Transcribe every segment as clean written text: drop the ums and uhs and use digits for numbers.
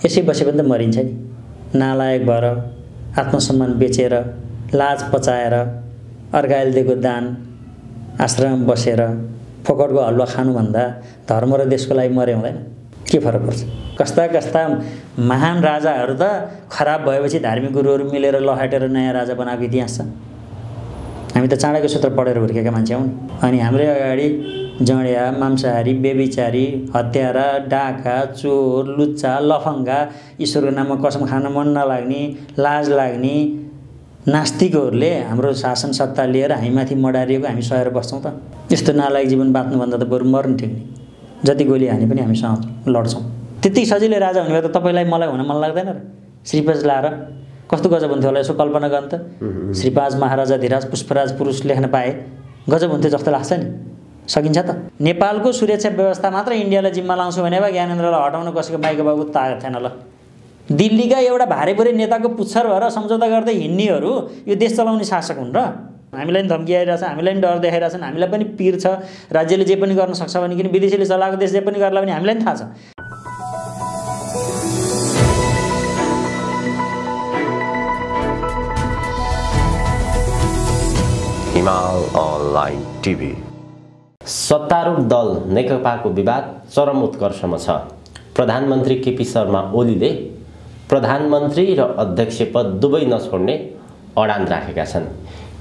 यसै बसे पनि त मरिन्छ नि। नालायक भएर आत्मसम्मान बेचेर लाज पचाएर अर्काले दिएको दान आश्रममा बसेर फोकटको हलुवा खानुभन्दा धर्म र देशको लागि मरे हुँदैन? के फरक पर्छ? कस्ता कस्ता महान राजाहरू त खराब भएपछि धार्मिक गुरुहरू मिलेर लहाटेर नयाँ राजा बनाएको इतिहास छ। हामी त चाँडाको सूत्र पढेर हुर्केका मान्छे हौँ नि। अनि हाम्रै अगाडि जडिया मांसाहारी बेबिचारी हत्यारा डाका चोर लुच्चा लफङ्गा ईश्वरको नाममा कसम खान मन नलाग्ने लाज लाग्ने नास्तिकहरूले हाम्रो शासन सत्ता लिएर हामीमाथि मडारिएको हामी सहेर बस्छौँ त? यस्तो नालायक जीवन बाँच्नुभन्दा त बरु मर्नु ठिक नि। जति गोली हाने पनि हामीसँग लड्छौँ। त्यति सजिलै राजा हुने भए त तपाईँलाई मलाई हुन मन लाग्दैन र? श्रीपाज लाएर कस्तो गजब हुन्थ्यो होला यसो कल्पना गर्नु त। श्रीपाज महाराजा धीराज पुष्पराज पुरुष लेख्न पाए गजब हुन्थ्यो जस्तो लाग्छ नि। सकिन्छ त? नेपालको सुरक्षा व्यवस्था मात्र इन्डियालाई जिम्मा लाउँछु भने भए ज्ञानेन्द्रलाई हटाउन कसैको माइको बाबु तागत थिएन ल। दिल्लीका एउटा भारेपुरे नेताको पुच्छर भएर सम्झौता गर्दै हिँड्नेहरू यो देश चलाउने शासक हुन् र? हामीलाई पनि धम्की आइरहेछ, हामीलाई पनि डर देखाइरहेछन्, हामीलाई पनि पिर छ राज्यले जे पनि गर्न सक्छ भने, किन विदेशीले चलाएको देश जे पनि गर्ला भने हामीलाई पनि थाहा छ। हिमाल अनलाइन टिभी। सत्तारूढ दल नेकपाको विवाद चरम उत्कर्षमा छ। प्रधानमन्त्री केपी शर्मा ओलीले प्रधानमन्त्री र अध्यक्ष पद दुवै नछोड्ने अडान राखेका छन्।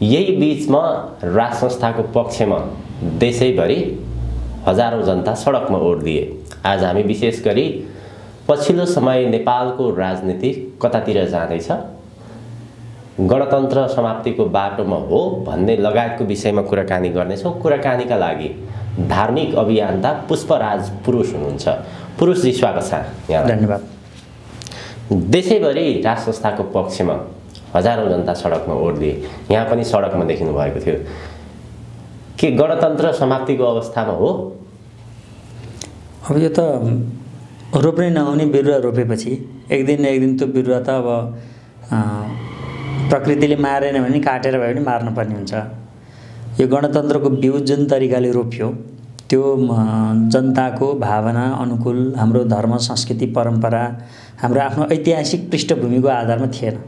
यही बीचमा राज संस्थाको पक्षमा देशैभरि हजारौं जनता सडकमा ओर्लिए। आज हामी विशेष गरी पछिल्लो समय नेपालको राजनीति कतातिर जाँदैछ, गणतन्त्र समाप्तिको बाटोमा हो भन्ने लगायतको विषयमा कुराकानी गर्नेछौँ। कुराकानीका लागि धार्मिक अभियन्ता पुष्पराज पुरुष हुनुहुन्छ। पुरुषजी स्वागत छ यहाँ। धन्यवाद। देशैभरि राज संस्थाको पक्षमा हजारौं जनता सडकमा ओर्लिए, यहाँ पनि सडकमा देखिनु भएको थियो। के गणतन्त्र समाप्तिको अवस्थामा हो? अब यो त रोप्नै नहुने बिरुवा रोपेपछि एक दिन त्यो बिरुवा त अब प्रकृतिले मारेन भने काटेर भए पनि मार्न पर्ने हुन्छ। यो गणतन्त्रको बिउ जुन तरिकाले रोप्यो त्यो जनताको भावना अनुकूल, हाम्रो धर्म संस्कृति परम्परा, हाम्रो आफ्नो ऐतिहासिक पृष्ठभूमिको आधारमा थिएन।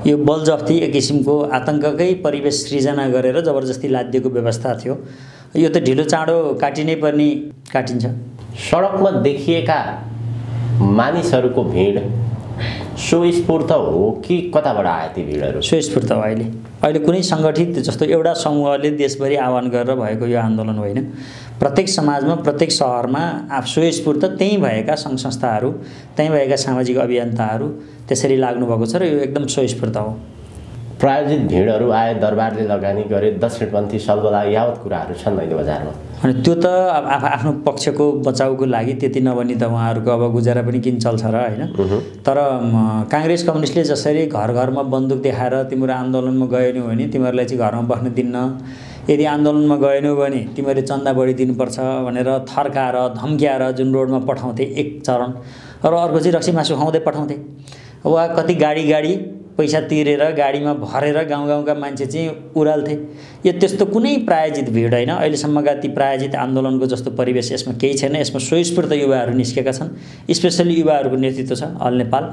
यो बलजफ्ती एक किसिमको आतंककै परिवेश सृजना गरेर जबरजस्ती लादिएको व्यवस्था थियो। यो त ढिलो चाँडो काटिनै पर्ने काटिन्छ। सडकमा देखिएका मानिसहरूको भिड स्वस्फूर्त हो कि कताबाट आए ती भिडहरू? स्वस्फूर्त हो। अहिले कुनै सङ्गठित जस्तो एउटा समूहले देशभरि आह्वान गरेर भएको यो आन्दोलन होइन। प्रत्येक समाजमा प्रत्येक सहरमा स्वस्फूर्त त्यहीँ भएका सङ्घ संस्थाहरू, त्यहीँ भएका सामाजिक अभियन्ताहरू त्यसरी लाग्नुभएको छ र यो एकदम स्वस्फूर्त हो। प्रायोजित भिडहरू आए, दरबारले लगानी गरे, दक्षिणपन्थी सलबला यावत कुराहरू छन् अहिले बजारमा। अनि त्यो त आफ्नो पक्षको बचाउको लागि त्यति नभनी त उहाँहरूको अब गुजारा पनि किन चल्छ र होइन। तर काङ्ग्रेस कम्युनिस्टले जसरी घर घरमा बन्दुक देखाएर तिम्रो आन्दोलनमा गएनौ भने तिमीहरूलाई चाहिँ घरमा बस्न दिन्न, यदि आन्दोलनमा गएनौ भने तिमीहरूले चन्दा बढी दिनुपर्छ भनेर थर्काएर धम्क्याएर जुन रोडमा पठाउँथे एक चरण, र अर्को चाहिँ रक्सी मासु खुवाउँदै पठाउँथे। वा कति गाडी पैसा तिरेर गाडीमा भरेर गाउँका मान्छे चाहिँ उराल्थे। यो त्यस्तो कुनै प्रायोजित भिड होइन। अहिलेसम्मका ती प्रायोजित आन्दोलनको जस्तो परिवेश यसमा केही छैन। यसमा स्वस्फूर्त युवाहरू निस्केका छन्, स्पेसल्ली युवाहरूको नेतृत्व छ अल नेपाल।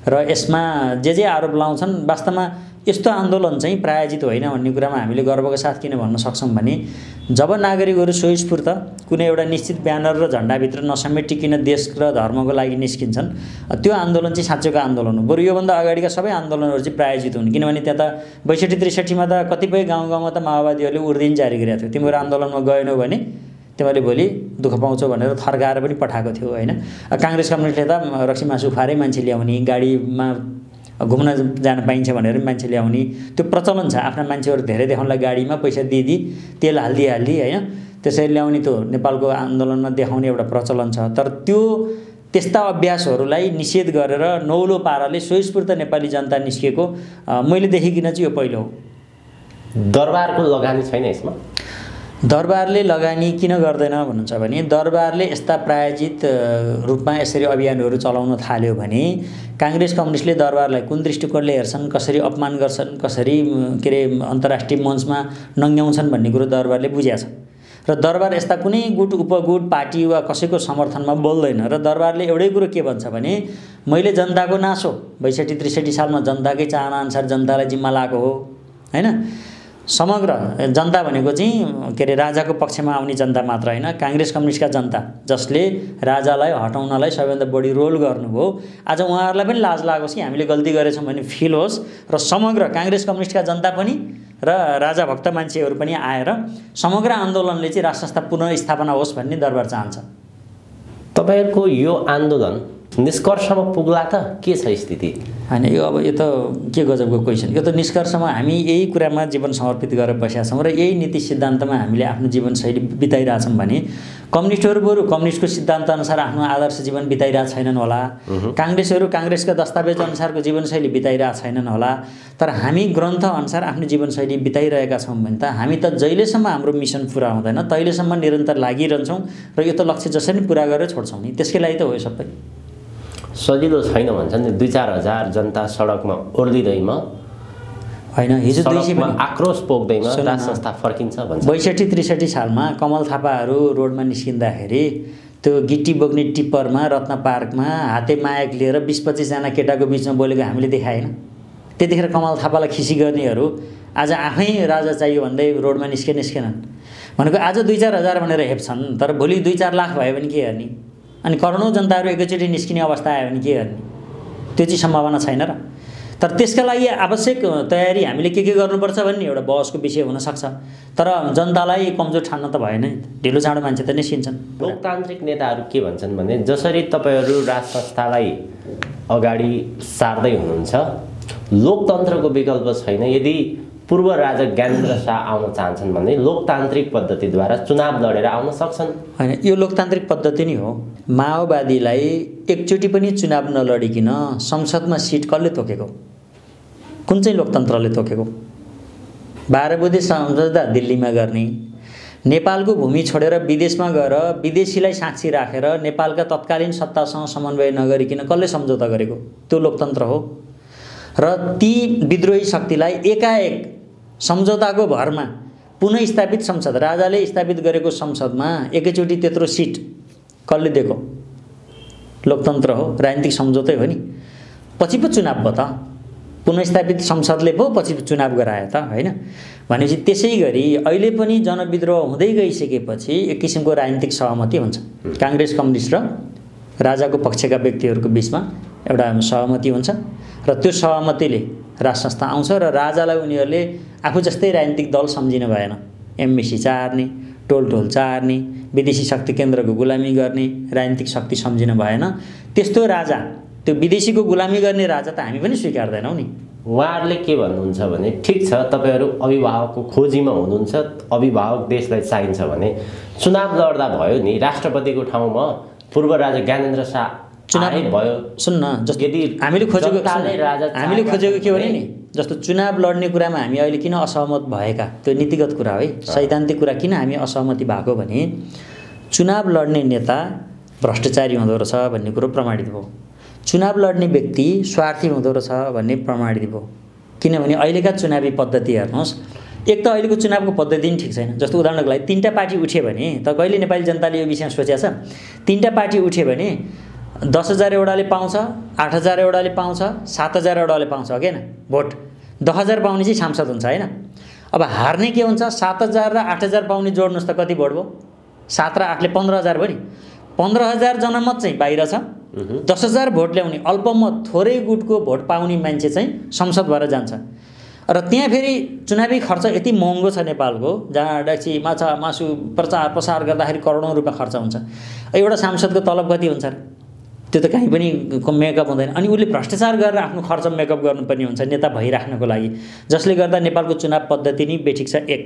र यसमा जे आरोप लाउँछन् वास्तवमा यस्तो आन्दोलन चाहिँ प्रायोजित होइन भन्ने कुरामा हामीले गर्वका साथ किन भन्न सक्छौँ भने जब नागरिकहरू स्वस्फूर्त कुनै एउटा निश्चित ब्यानर र झन्डाभित्र नसमेटिकन देश र धर्मको लागि निस्किन्छन्, त्यो आन्दोलन चाहिँ साँच्चोको आन्दोलन हो। बरु योभन्दा अगाडिका सबै आन्दोलनहरू चाहिँ प्रायोजित हुन्, किनभने त्यहाँ त 62-63 त कतिपय गाउँमा त माओवादीहरूले उर्दिन जारी गरेको थियो। तिम्रो आन्दोलनमा गएनौ भने तिमीहरूले भोलि दुःख पाउँछौ भनेर थर्काएर पनि पठाएको थियो होइन। काङ्ग्रेस कम्युनिस्टले त रक्सी मासु खुवाएरै मान्छे ल्याउने, गाडीमा घुम्न जान पाइन्छ भनेर मान्छे ल्याउने त्यो प्रचलन छ। आफ्ना मान्छेहरू धेरै देखाउनलाई गाडीमा पैसा दिदी तेल हाल्दी होइन त्यसरी ल्याउने त्यो नेपालको आन्दोलनमा देखाउने एउटा प्रचलन छ। तर त्यो त्यस्ता अभ्यासहरूलाई निषेध गरेर नौलो पाराले स्वस्फूर्त नेपाली जनता निस्केको मैले देखेकिन चाहिँ यो पहिलो हो। दरबारको लगानी छैन यसमा? दरबारले लगानी किन गर्दैन भन्नुहुन्छ भने दरबारले यस्ता प्रायोजित रूपमा यसरी अभियानहरू चलाउन थाल्यो भने काङ्ग्रेस कम्युनिस्टले दरबारलाई कुन दृष्टिकोणले हेर्छन्, कसरी अपमान गर्छन्, कसरी अन्तर्राष्ट्रिय मञ्चमा नङ्ग्याउँछन् भन्ने कुरो दरबारले बुझेको छ। र र दरबार यस्ता कुनै गुट उपगुट पार्टी वा कसैको समर्थनमा बोल्दैन र दरबारले एउटै कुरो के भन्छ भने मैले जनताको नासो 62-63 सालमा जनताकै चाहनाअनुसार जनतालाई जिम्मा लगाएको हो हैन। समग्र जनता भनेको चाहिँ के अरे राजाको पक्षमा आउने जनता मात्र होइन, काङ्ग्रेस कम्युनिस्टका जनता जसले राजालाई हटाउनलाई सबैभन्दा बढी रोल गर्नुभयो। आज उहाँहरूलाई पनि लाज लागोस् कि हामीले गल्ती गरेछौँ भन्ने फिल होस् र समग्र काङ्ग्रेस कम्युनिस्टका जनता पनि र राजा भक्त मान्छेहरू पनि आएर समग्र आन्दोलनले चाहिँ राज संस्था पुनर्स्थापना होस् भन्ने दरबार चाहन्छ। तपाईहरुको यो आन्दोलन निष्कर्षमा पुग्ला त के छ स्थिति? हैन, यो त के गजबको क्वेसन। यो त निष्कर्षमा हामी यही कुरामा जीवन समर्पित गरेर बसेका छौँ र यही नीति सिद्धान्तमा हामीले आफ्नो जीवनशैली बिताइरहेछौँ भने कम्युनिस्टहरू बरु कम्युनिस्टको सिद्धान्त अनुसार आफ्नो आदर्श जीवन बिताइरहेको छैनन् होला, काङ्ग्रेसहरू काङ्ग्रेसका दस्तावेज अनुसारको जीवनशैली बिताइरहेको छैनन् होला, तर हामी ग्रन्थ अनुसार आफ्नो जीवनशैली बिताइरहेका छौँ भने त हामी त जहिलेसम्म हाम्रो मिसन पुरा हुँदैन तहिलेसम्म निरन्तर लागिरहन्छौँ र यो त लक्ष्य जसरी पुरा गरेर छोड्छौँ नि, त्यसकै लागि त हो यो सबै। सजिलो छैन भन्छन् नि, 2-4 हजार जनता सडकमा ओर्लिँदैमा होइन, हिजो 200 पनि आक्रोश पोख्दैमा राज संस्था फर्किन्छ भन्छ। 62-63 सालमा कमल थापाहरू रोडमा निस्किँदाखेरि त्यो गिट्टी बोक्ने टिप्परमा रत्न पार्कमा हाते मायक लिएर 20-25 जना केटाको बिचमा बोलेको हामीले देखाएन। त्यतिखेर कमल थापालाई खिसी गर्नेहरू आज आफै राजा चाहियो भन्दै रोडमा निस्केनन् भनेको आज 2-4 हजार भनेर हेप्छन्, तर भोलि 2-4 लाख भयो भने के गर्ने? अनि करोडौँ जनताहरू एकैचोटि निस्किने अवस्था आयो भने के गर्ने? त्यो चाहिँ सम्भावना छैन र। तर त्यसका लागि आवश्यक तयारी हामीले के गर्नुपर्छ भन्ने एउटा बहसको विषय हुनसक्छ, तर जनतालाई कमजोर ठान्न त भएन नि, ढिलो चाँडो मान्छे त निस्किन्छन्। लोकतान्त्रिक नेताहरू के भन्छन् भने जसरी तपाईहरू राज संस्थालाई अगाडि सार्दै हुनुहुन्छ, लोकतन्त्रको विकल्प छैन। यदि पूर्व राजा ज्ञानेन्द्र शाह आउन चाहन्छन् भने लोकतान्त्रिक पद्धतिद्वारा चुनाव लडेर आउन सक्छन्। हैन, यो लोकतान्त्रिक पद्धति नै हो। माओवादीलाई एकचोटि पनि चुनाव नलडिकिन संसदमा सिट कसले तोकेको? कुन चाहिँ लोकतन्त्रले तोकेको? 12 बुँदे सम्झौता दिल्लीमा गर्ने, नेपालको भूमि छोडेर विदेशमा गएर विदेशीलाई साक्षी राखेर नेपालका तत्कालीन सत्तासँग समन्वय नगरिकन कसले सम्झौता गरेको? त्यो लोकतन्त्र हो। र ती विद्रोही शक्तिलाई एकाएक सम्झौताको भरमा पुनः स्थापित संसद, राजाले स्थापित गरेको संसदमा एकैचोटि त्यत्रो सिट कसले दिएको? लोकतन्त्र हो, राजनीतिक सम्झौतै हो नि। पछि पो चुनाव भयो त, पुनः स्थापित संसदले पो पछि चुनाव गरायो त, होइन? भनेपछि त्यसै गरी अहिले पनि जनविद्रोह हुँदै गइसकेपछि एक किसिमको राजनीतिक सहमति हुन्छ। काङ्ग्रेस कम्युनिस्ट र राजाको पक्षका व्यक्तिहरूको बिचमा एउटा सहमति हुन्छ र त्यो सहमतिले राज संस्था आउँछ र राजालाई उनीहरूले आफू जस्तै राजनीतिक दल सम्झिनु भएन। एमबिसी चार्ने, टोल चार्ने, विदेशी शक्ति केन्द्रको गुलामी गर्ने राजनीतिक शक्ति सम्झिनु भएन। त्यस्तो राजा, त्यो विदेशीको गुलामी गर्ने राजा त हामी पनि स्वीकार्दैनौँ नि। उहाँहरूले के भन्नुहुन्छ भने ठिक छ, तपाईहरू अभिभावकको खोजीमा हुनुहुन्छ, अभिभावक देशलाई चाहिन्छ भने चुनाव लड्दा भयो नि, राष्ट्रपतिको ठाउँमा पूर्व राजा ज्ञानेन्द्र शाह चुनाव भयो। सुन्न, जस्तो हामीले खोजेको के हो नि, जस्तो चुनाव लड्ने कुरामा हामी अहिले किन असहमत भएका, त्यो नीतिगत कुरा है, सैद्धान्तिक कुरा किन हामी असहमति भएको भने चुनाव लड्ने नेता भ्रष्टाचारी हुँदो रहेछ भन्ने कुरो प्रमाणित भयो, चुनाव लड्ने व्यक्ति स्वार्थी हुँदो रहेछ भन्ने प्रमाणित भयो। किनभने अहिलेका चुनावी पद्धति हेर्नुहोस्, एक त अहिलेको चुनावको पद्धति पनि ठिक छैन। जस्तो उदाहरणको लागि 3टा पार्टी उठ्यो भने त कहिले नेपाली जनताले यो विषयमा सोचेको छ? 3टा पार्टी उठ्यो भने 10,000 एउटाले पाउँछ, 8,000 एउटाले पाउँछ, 7,000 एउटाले पाउँछ, हो कि होइन? भोट 10,000 पाउने चाहिँ सांसद हुन्छ, होइन? अब हार्ने के हुन्छ? 7,000 र 8,000 पाउने जोड्नुहोस् त कति भोट भयो? 7 र 8ले 15,000 भयो नि। 15,000 जनमत चाहिँ बाहिर छ, 10,000 भोट ल्याउने अल्पमत थोरै गुटको भोट पाउने मान्छे चाहिँ संसद भएर जान्छ। र त्यहाँ फेरि चुनावी खर्च यति महँगो छ नेपालको, जहाँ डेक्ची माछा मासु प्रचार प्रसार गर्दाखेरि करोडौँ रुपियाँ खर्च हुन्छ। एउटा सांसदको तलब कति हुन्छ र? त्यो त कहीँ पनि मेकअप हुँदैन। अनि उसले भ्रष्टाचार गरेर आफ्नो खर्च मेकअप गर्नुपर्ने हुन्छ नेता भइराख्नको लागि, जसले गर्दा नेपालको चुनाव पद्धति नै बेठिक छ। एक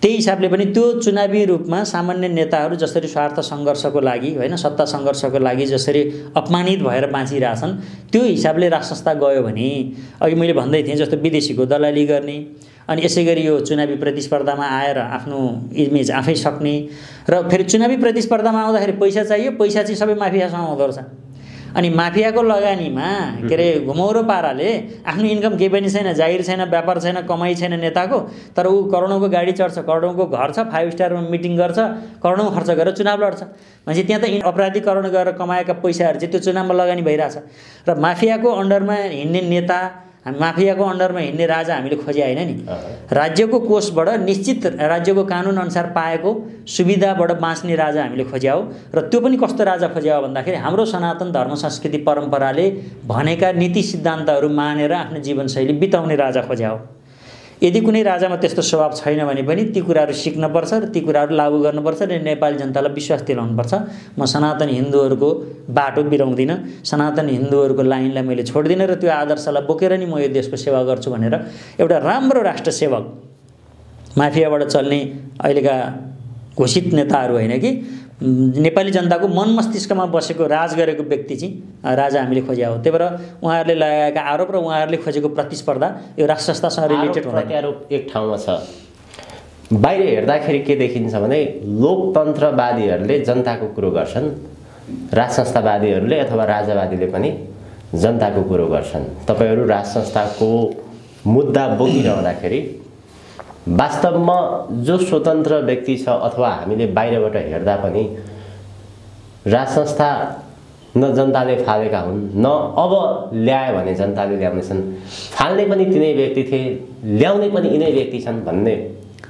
त्यही हिसाबले पनि त्यो चुनावी रूपमा सामान्य नेताहरू जसरी स्वार्थ सङ्घर्षको लागि, होइन, सत्ता सङ्घर्षको लागि जसरी अपमानित भएर बाँचिरहेछन्, त्यो हिसाबले राज संस्था गयो भने अघि मैले भन्दै थिएँ जस्तो विदेशीको दलाली गर्ने, अनि यसै गरी यो चुनावी प्रतिस्पर्धामा आएर आफ्नो इमेज आफै सक्ने, र फेरि चुनावी प्रतिस्पर्धामा आउँदाखेरि पैसा चाहियो, पैसा चाहिँ सबै माफियासँग हुँदो रहेछ। अनि माफियाको लगानीमा के अरे घुमौरो पाराले आफ्नो इन्कम केही पनि छैन, जागिर छैन, व्यापार छैन, कमाइ छैन नेताको, तर ऊ करोडौँको गाडी चढ्छ, करोडौँको घर छ, 5 स्टारमा मिटिङ गर्छ, करोडौँ खर्च गरेर चुनाव लड्छ। मान्छे त्यहाँ त अपराधीकरण गरेर कमाएका पैसाहरू चाहिँ त्यो चुनावमा लगानी भइरहेछ। र माफियाको अन्डरमा हिँड्ने नेता, माफियाको अन्डरमा हिँड्ने राजा हामीले खोजे होइन नि। राज्यको कोषबाट निश्चित राज्यको कानुन अनुसार पाएको सुविधाबाट बाँच्ने राजा हामीले खोज्या हो। र त्यो पनि कस्तो राजा खोज्या हो भन्दाखेरि हाम्रो सनातन धर्म संस्कृति परम्पराले भनेका नीति सिद्धान्तहरू मानेर आफ्नो जीवनशैली बिताउने राजा खोज्या हो। यदि कुनै राजामा त्यस्तो स्वभाव छैन भने पनि ती कुराहरू सिक्नुपर्छ र ती कुराहरू लागू गर्नुपर्छ र नेपाली जनतालाई विश्वास दिलाउनुपर्छ। म सनातन हिन्दूहरूको बाटो बिराउँदिनँ, सनातन हिन्दूहरूको लाइनलाई मैले छोड्दिनँ र त्यो आदर्शलाई बोकेर नि म यो देशको सेवा गर्छु भनेर एउटा राम्रो राष्ट्र सेवक, माफियाबाट चल्ने अहिलेका घोषित नेताहरू होइन कि नेपाली जनताको मन मस्तिष्कमा बसेको राज गरेको व्यक्ति चाहिँ राजा हामीले खोज्या हो। त्यही भएर उहाँहरूले लगाएका आरोप र उहाँहरूले खोजेको प्रतिस्पर्धा यो राष्ट्र संस्थासँग रिलेटेड हुँदैन। प्रत्यारोप एक ठाउँमा छ। बाहिर हेर्दाखेरि के देखिन्छ भने लोकतन्त्रवादीहरूले जनताको कुरो गर्छन्, राज संस्थावादीहरूले अथवा राजावादीले पनि जनताको कुरो गर्छन्। तपाईहरू राज संस्थाको मुद्दा बोकिरहँदाखेरि वास्तवमा जो स्वतन्त्र व्यक्ति छ अथवा हामीले बाहिरबाट हेर्दा पनि राज संस्था न जनताले फालेका हुन्, न अब ल्यायो भने जनताले ल्याउनेछन्, फाल्ने पनि तिनै व्यक्ति थिए, ल्याउने पनि यिनै व्यक्ति छन् भन्ने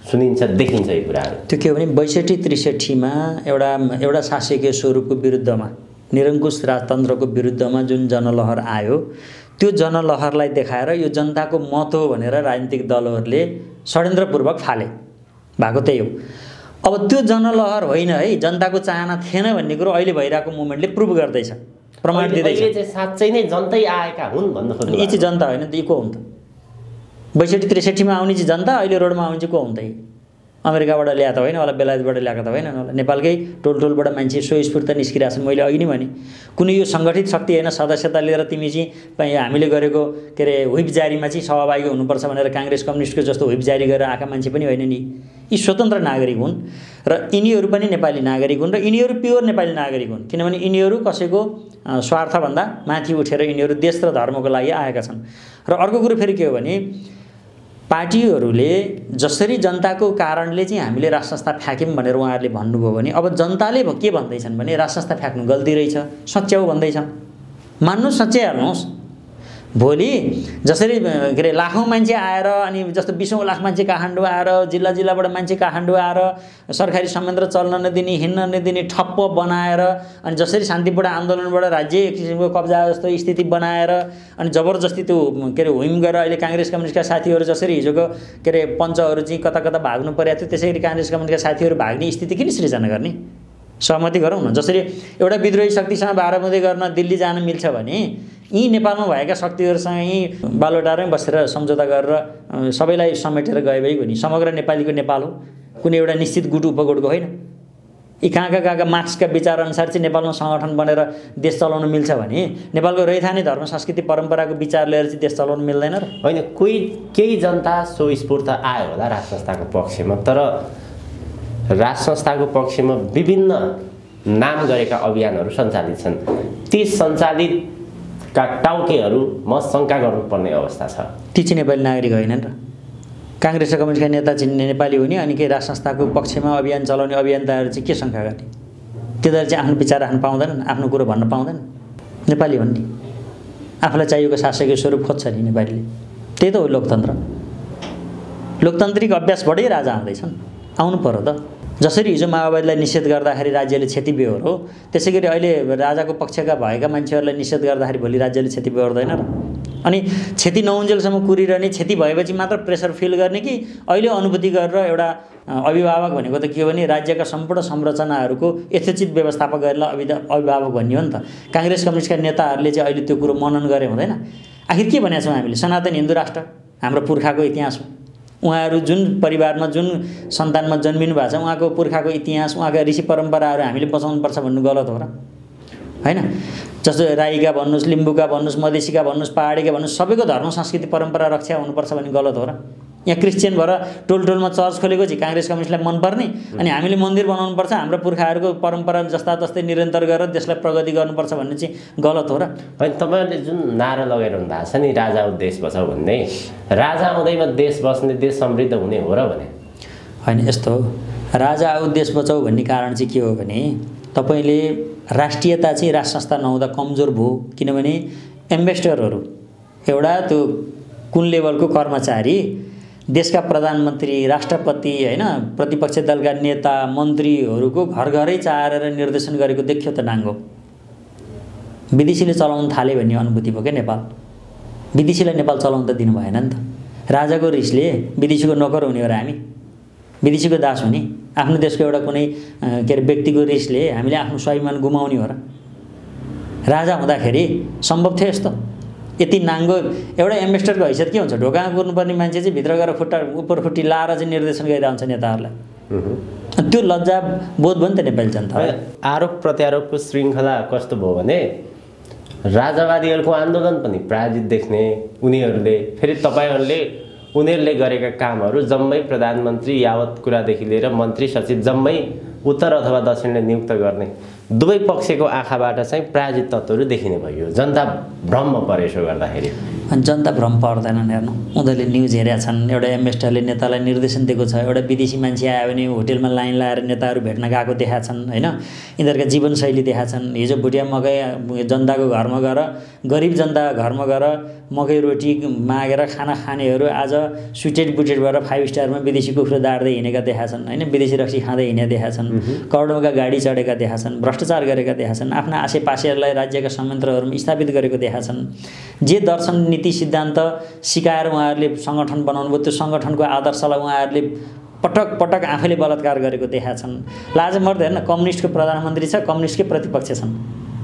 सुनिन्छ, देखिन्छ यो कुराहरू। त्यो के हो भने 62-63मा एउटा शासकीय स्वरूपको विरुद्धमा, निरङ्कुश राजतन्त्रको विरुद्धमा जुन जनलहर आयो, त्यो जनलहरलाई देखाएर यो जनताको मत हो भनेर राजनीतिक दलहरूले षड्यन्त्रपूर्वक फाले भएको त्यही हो। अब त्यो जनलहर होइन है, जनताको चाहना थिएन भन्ने कुरो अहिले भइरहेको मुभमेन्टले प्रुभ गर्दैछ, प्रमाण दिँदैछ। अहिले चाहिँ साँच्चै नै जनतै आएका हुन् भन्न खोज्नु। यी चाहिँ जनता होइन त, यी को हुन् त? 62-63मा आउने चाहिँ जनता, अहिले रोडमा आउने चाहिँ को हुन् त? अमेरिकाबाट ल्याएको त होइन होला, बेलायतबाट ल्याएको त होइन होला, नेपालकै टोलटोलबाट मान्छे स्वस्फूर्त निस्किरहेछन्। मैले अघि नै भने कुनै यो सङ्गठित शक्ति होइन, सदस्यता लिएर तिमी चाहिँ हामीले गरेको के अरे व्हिप जारीमा चाहिँ सहभागी हुनुपर्छ भनेर काङ्ग्रेस कम्युनिस्टको जस्तो व्हिप जारी गरेर आएका मान्छे पनि होइन नि। यी स्वतन्त्र नागरिक हुन् र यिनीहरू पनि नेपाली नागरिक हुन् र यिनीहरू प्योर नेपाली नागरिक हुन्, किनभने यिनीहरू कसैको स्वार्थभन्दा माथि उठेर यिनीहरू देश र धर्मको लागि आएका छन्। र अर्को कुरो फेरि के हो भने पार्टीहरूले जसरी जनताको कारणले चाहिँ हामीले राज संस्था फ्याक्यौँ भनेर उहाँहरूले भन्नुभयो भने अब जनताले के भन्दैछन् भने राज संस्था फ्याक्नु गल्ती रहेछ, सच्याउ भन्दैछन्। मान्नुहोस्, सच्याइहाल्नुहोस्। भोलि जसरी के अरे लाखौँ मान्छे आएर अनि जस्तो 20औं लाख मान्छे काठमाडौँ आएर जिल्ला जिल्लाबाट मान्छे काठमाडौँ आएर सरकारी संयन्त्र चल्न नदिने, हिँड्न नदिने, ठप्प बनाएर अनि जसरी शान्तिपूर्ण आन्दोलनबाट राज्य एक किसिमको कब्जा जस्तो स्थिति बनाएर अनि जबरजस्ती त्यो के अरे हुइम गरेर अहिले काङ्ग्रेस कम्युनिस्टका साथीहरू जसरी हिजोको के अरे पञ्चहरू चाहिँ कता कता भाग्नु परेको थियो, त्यसै गरी काङ्ग्रेस कम्युनिस्टका साथीहरू भाग्ने स्थिति किन सृजना गर्ने? सहमति गरौँ न। जसरी एउटा विद्रोही शक्तिसँग बाराबन्दी गर्न दिल्ली जान मिल्छ भने यी नेपालमा भएका शक्तिहरूसँग यी बालोटारमै बसेर सम्झौता गरेर सबैलाई समेटेर गए भइगयो नि। समग्र नेपालीको नेपाल हो, कुनै एउटा निश्चित गुट उपगुटको होइन। यी कहाँका मार्क्सका विचारअनुसार चाहिँ नेपालमा सङ्गठन बनेर देश चलाउन मिल्छ भने नेपालको रैथाने धर्म संस्कृति परम्पराको विचार लिएर चाहिँ देश चलाउन मिल्दैन र? होइन, केही जनता स्वस्फूर्त आयो होला राज संस्थाको पक्षमा, तर राज संस्थाको पक्षमा विभिन्न नाम गरेका अभियानहरू सञ्चालित छन्। ती सञ्चालितका टाउकेहरूमा शङ्का गर्नुपर्ने अवस्था छ। ती चाहिँ नेपाली नागरिक होइनन् र? काङ्ग्रेस र कम्युनिस्टका नेता चाहिँ नेपाली हुने अनि के राज संस्थाको पक्षमा अभियान चलाउने अभियन्ताहरू चाहिँ के शङ्का गर्ने? तिनीहरू चाहिँ आफ्नो विचार राख्न पाउँदैनन्, आफ्नो कुरो भन्न पाउँदैन। नेपाली हुन् नि, आफूलाई चाहिएको शासकीय स्वरूप खोज्छ नि नेपालीले। त्यही त हो लोकतन्त्र। लोकतान्त्रिक अभ्यासबाटै राजा आउँदैछन्, आउनु पर्यो त। जसरी हिजो माओवादीलाई निषेध गर्दाखेरि राज्यले क्षति बेहोर्यो, त्यसै गरी अहिले राजाको पक्षका भएका मान्छेहरूलाई निषेध गर्दाखेरि भोलि राज्यले क्षति बेहोर्दैन र? अनि क्षति नहुन्जेलसम्म कुरिरहने, क्षति भएपछि मात्र प्रेसर फिल गर्ने कि अहिले अनुभूति गरेर एउटा अभिभावक भनेको त के हो भने राज्यका सम्पूर्ण संरचनाहरूको यथोचित व्यवस्थापक गरेर अभिभावक भन्ने हो नि त। काङ्ग्रेस कम्युनिस्टका नेताहरूले चाहिँ अहिले त्यो कुरो मनन गरे हुँदैन। आखिर के भनेका छौँ हामीले? सनातन हिन्दू राष्ट्र हाम्रो पुर्खाको इतिहास हो। उहाँहरू जुन परिवारमा जुन सन्तानमा जन्मिनु भएको छ उहाँको पुर्खाको इतिहास, उहाँका ऋषि परम्पराहरू हामीले बचाउनुपर्छ भन्नु गलत हो र? होइन। जस्तो राईका भन्नुहोस्, लिम्बूका भन्नुहोस्, मधेसीका भन्नुहोस्, पहाडीका भन्नुहोस्, सबैको धर्म संस्कृति परम्परा रक्षा हुनुपर्छ भन्ने गलत हो र? यहाँ क्रिस्चियन भएर टोलटोलमा चर्च खोलेको चाहिँ काङ्ग्रेस कम्युनिस्टलाई मनपर्ने अनि हामीले मन्दिर बनाउनुपर्छ हाम्रो पुर्खाहरूको परम्परा जस्ता तस्तै निरन्तर गरेर देशलाई प्रगति गर्नुपर्छ भन्ने चाहिँ गलत हो र? होइन, तपाईँहरूले जुन नारा लगाइरहनु भएको छ नि राजा आऊ देश बचाऊ भन्ने, राजा आउँदैमा देश बस्ने देश समृद्ध हुने हो र भने? होइन, यस्तो हो, राजा आऊ देश बचाऊ भन्ने कारण चाहिँ के हो भने तपाईँले राष्ट्रियता चाहिँ राष्ट्र संस्था नहुँदा कमजोर भयो। किनभने एम्बेसडरहरू एउटा त्यो कुन लेभलको कर्मचारी देशका प्रधानमन्त्री राष्ट्रपति होइन प्रतिपक्ष दलका नेता मन्त्रीहरूको घर घरै चाहेर निर्देशन गरेको देख्यो त नाङ्गो। विदेशीले चलाउन थाले भन्ने अनुभूति भयो क्या नेपाल। विदेशीलाई नेपाल चलाउन त दिनु भएन नि त। राजाको रिसले विदेशीको नोकर हुने हो र हामी, विदेशीको दास हुने? आफ्नो देशको एउटा कुनै के अरे व्यक्तिको रिसले हामीले आफ्नो स्वाभिमान गुमाउने हो र? राजा हुँदाखेरि सम्भव थियो यस्तो? यति नाङ्गो एउटा एम्बेसडरको हैसियत के हुन्छ? ढोकामा कुर्नुपर्ने मान्छे चाहिँ भित्र गएर खुट्टा उपर खुट्टी लाएर चाहिँ निर्देशन गरिरहन्छ नेताहरूलाई। त्यो लज्जा बोध भयो नि त नेपाली जनता। आरोप प्रत्यारोपको श्रृङ्खला कस्तो भयो भने राजावादीहरूको आन्दोलन पनि पराजित देख्ने, उनीहरूले फेरि तपाईँहरूले उनीहरूले गरेका कामहरू जम्मै प्रधानमन्त्री यावत कुरादेखि लिएर मन्त्री सचिव जम्मै उत्तर अथवा दक्षिणले नियुक्त गर्ने, दुवै पक्षको आँखाबाट चाहिँ पराजित तत्त्वहरू देखिने भयो। जनता भ्रममा परे यसो गर्दाखेरि। अनि जनता भ्रम पर्दैनन्। हेर्नु, उनीहरूले न्युज हेरेका छन्, एउटा एम्बेसडरले नेतालाई निर्देशन दिएको छ, एउटा विदेशी मान्छे आयो भने होटेलमा लाइन लगाएर नेताहरू भेट्न गएको देखाएको छन् होइन। यिनीहरूका जीवनशैली देखाएको छन्। हिजो भुटिया मकै जनताको घरमा गएर गरिब जनता घरमा गएर मकै रोटी मागेर खाना खानेहरू आज सुटेड बुटेड भएर 5 स्टारमा विदेशी कुखुरो दाड्दै हिँडेका देखाएको छन् होइन। विदेशी रक्सी खाँदै हिँडेका देखाएको छन्, करोडौँका गाडी चढेका देखाएको छन्, भ्रष्टाचार गरेका देखाएको छन्, आफ्ना आसेपासेहरूलाई राज्यका संयन्त्रहरूमा स्थापित गरेको देखाएको छन्। जे दर्शन नीति सिद्धान्त सिकाएर उहाँहरूले सङ्गठन बनाउनु भयो त्यो सङ्गठनको आदर्शलाई उहाँहरूले पटक पटक आफैले बलात्कार गरेको देखाएको छन्। लाजमर्दो हेर्न, कम्युनिस्टको प्रधानमन्त्री छ, कम्युनिस्टकै प्रतिपक्ष छन्।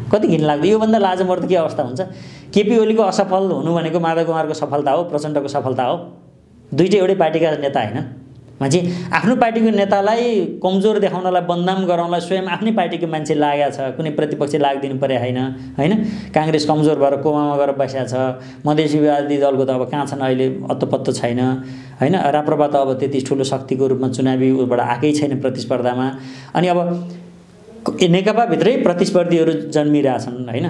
कति घिनलाग्दो! योभन्दा लाजमर्दो के अवस्था हुन्छ? केपी ओलीको असफल हुनु भनेको माधव कुमारको सफलता हो, प्रचण्डको सफलता हो। दुईटै एउटै पार्टीका नेता होइन। मान्छे आफ्नो पार्टीको नेतालाई कमजोर देखाउनलाई बदनाम गराउनलाई स्वयं आफ्नै पार्टीको मान्छे लागेको छ, कुनै प्रतिपक्ष लाग्दिनु परे होइन। काङ्ग्रेस कमजोर भएर कोमामा गएर बसेको छ। मधेसीवादी दलको त अब कहाँ छन् अहिले, अत्तो छैन होइन। राप्रपा त अब त्यति ठुलो शक्तिको रूपमा चुनावी उबाट आएकै छैन प्रतिस्पर्धामा। अनि अब नेकपाभित्रै प्रतिस्पर्धीहरू जन्मिरहेछन् होइन।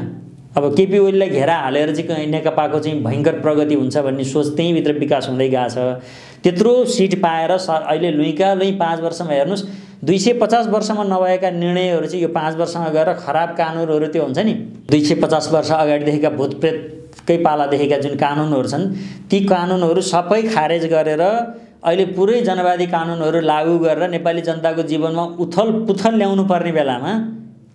अब केपी ओलीलाई घेरा हालेर चाहिँ नेकपाको चाहिँ भयङ्कर प्रगति हुन्छ भन्ने सोच त्यहीँभित्र विकास हुँदै गएको छ। त्यत्रो सिट पाएर अहिले लुइँका 5 वर्षमा हेर्नुहोस् 250 वर्षमा नभएका निर्णयहरू चाहिँ यो 5 वर्षमा गएर खराब कानुनहरू त्यो हुन्छ नि 250 वर्ष अगाडिदेखिका भूतप्रेतकै पालादेखिका जुन कानुनहरू छन् ती कानुनहरू सबै खारेज गरेर अहिले पुरै जनवादी कानुनहरू लागू गरेर नेपाली जनताको जीवनमा उथल ल्याउनु पर्ने बेलामा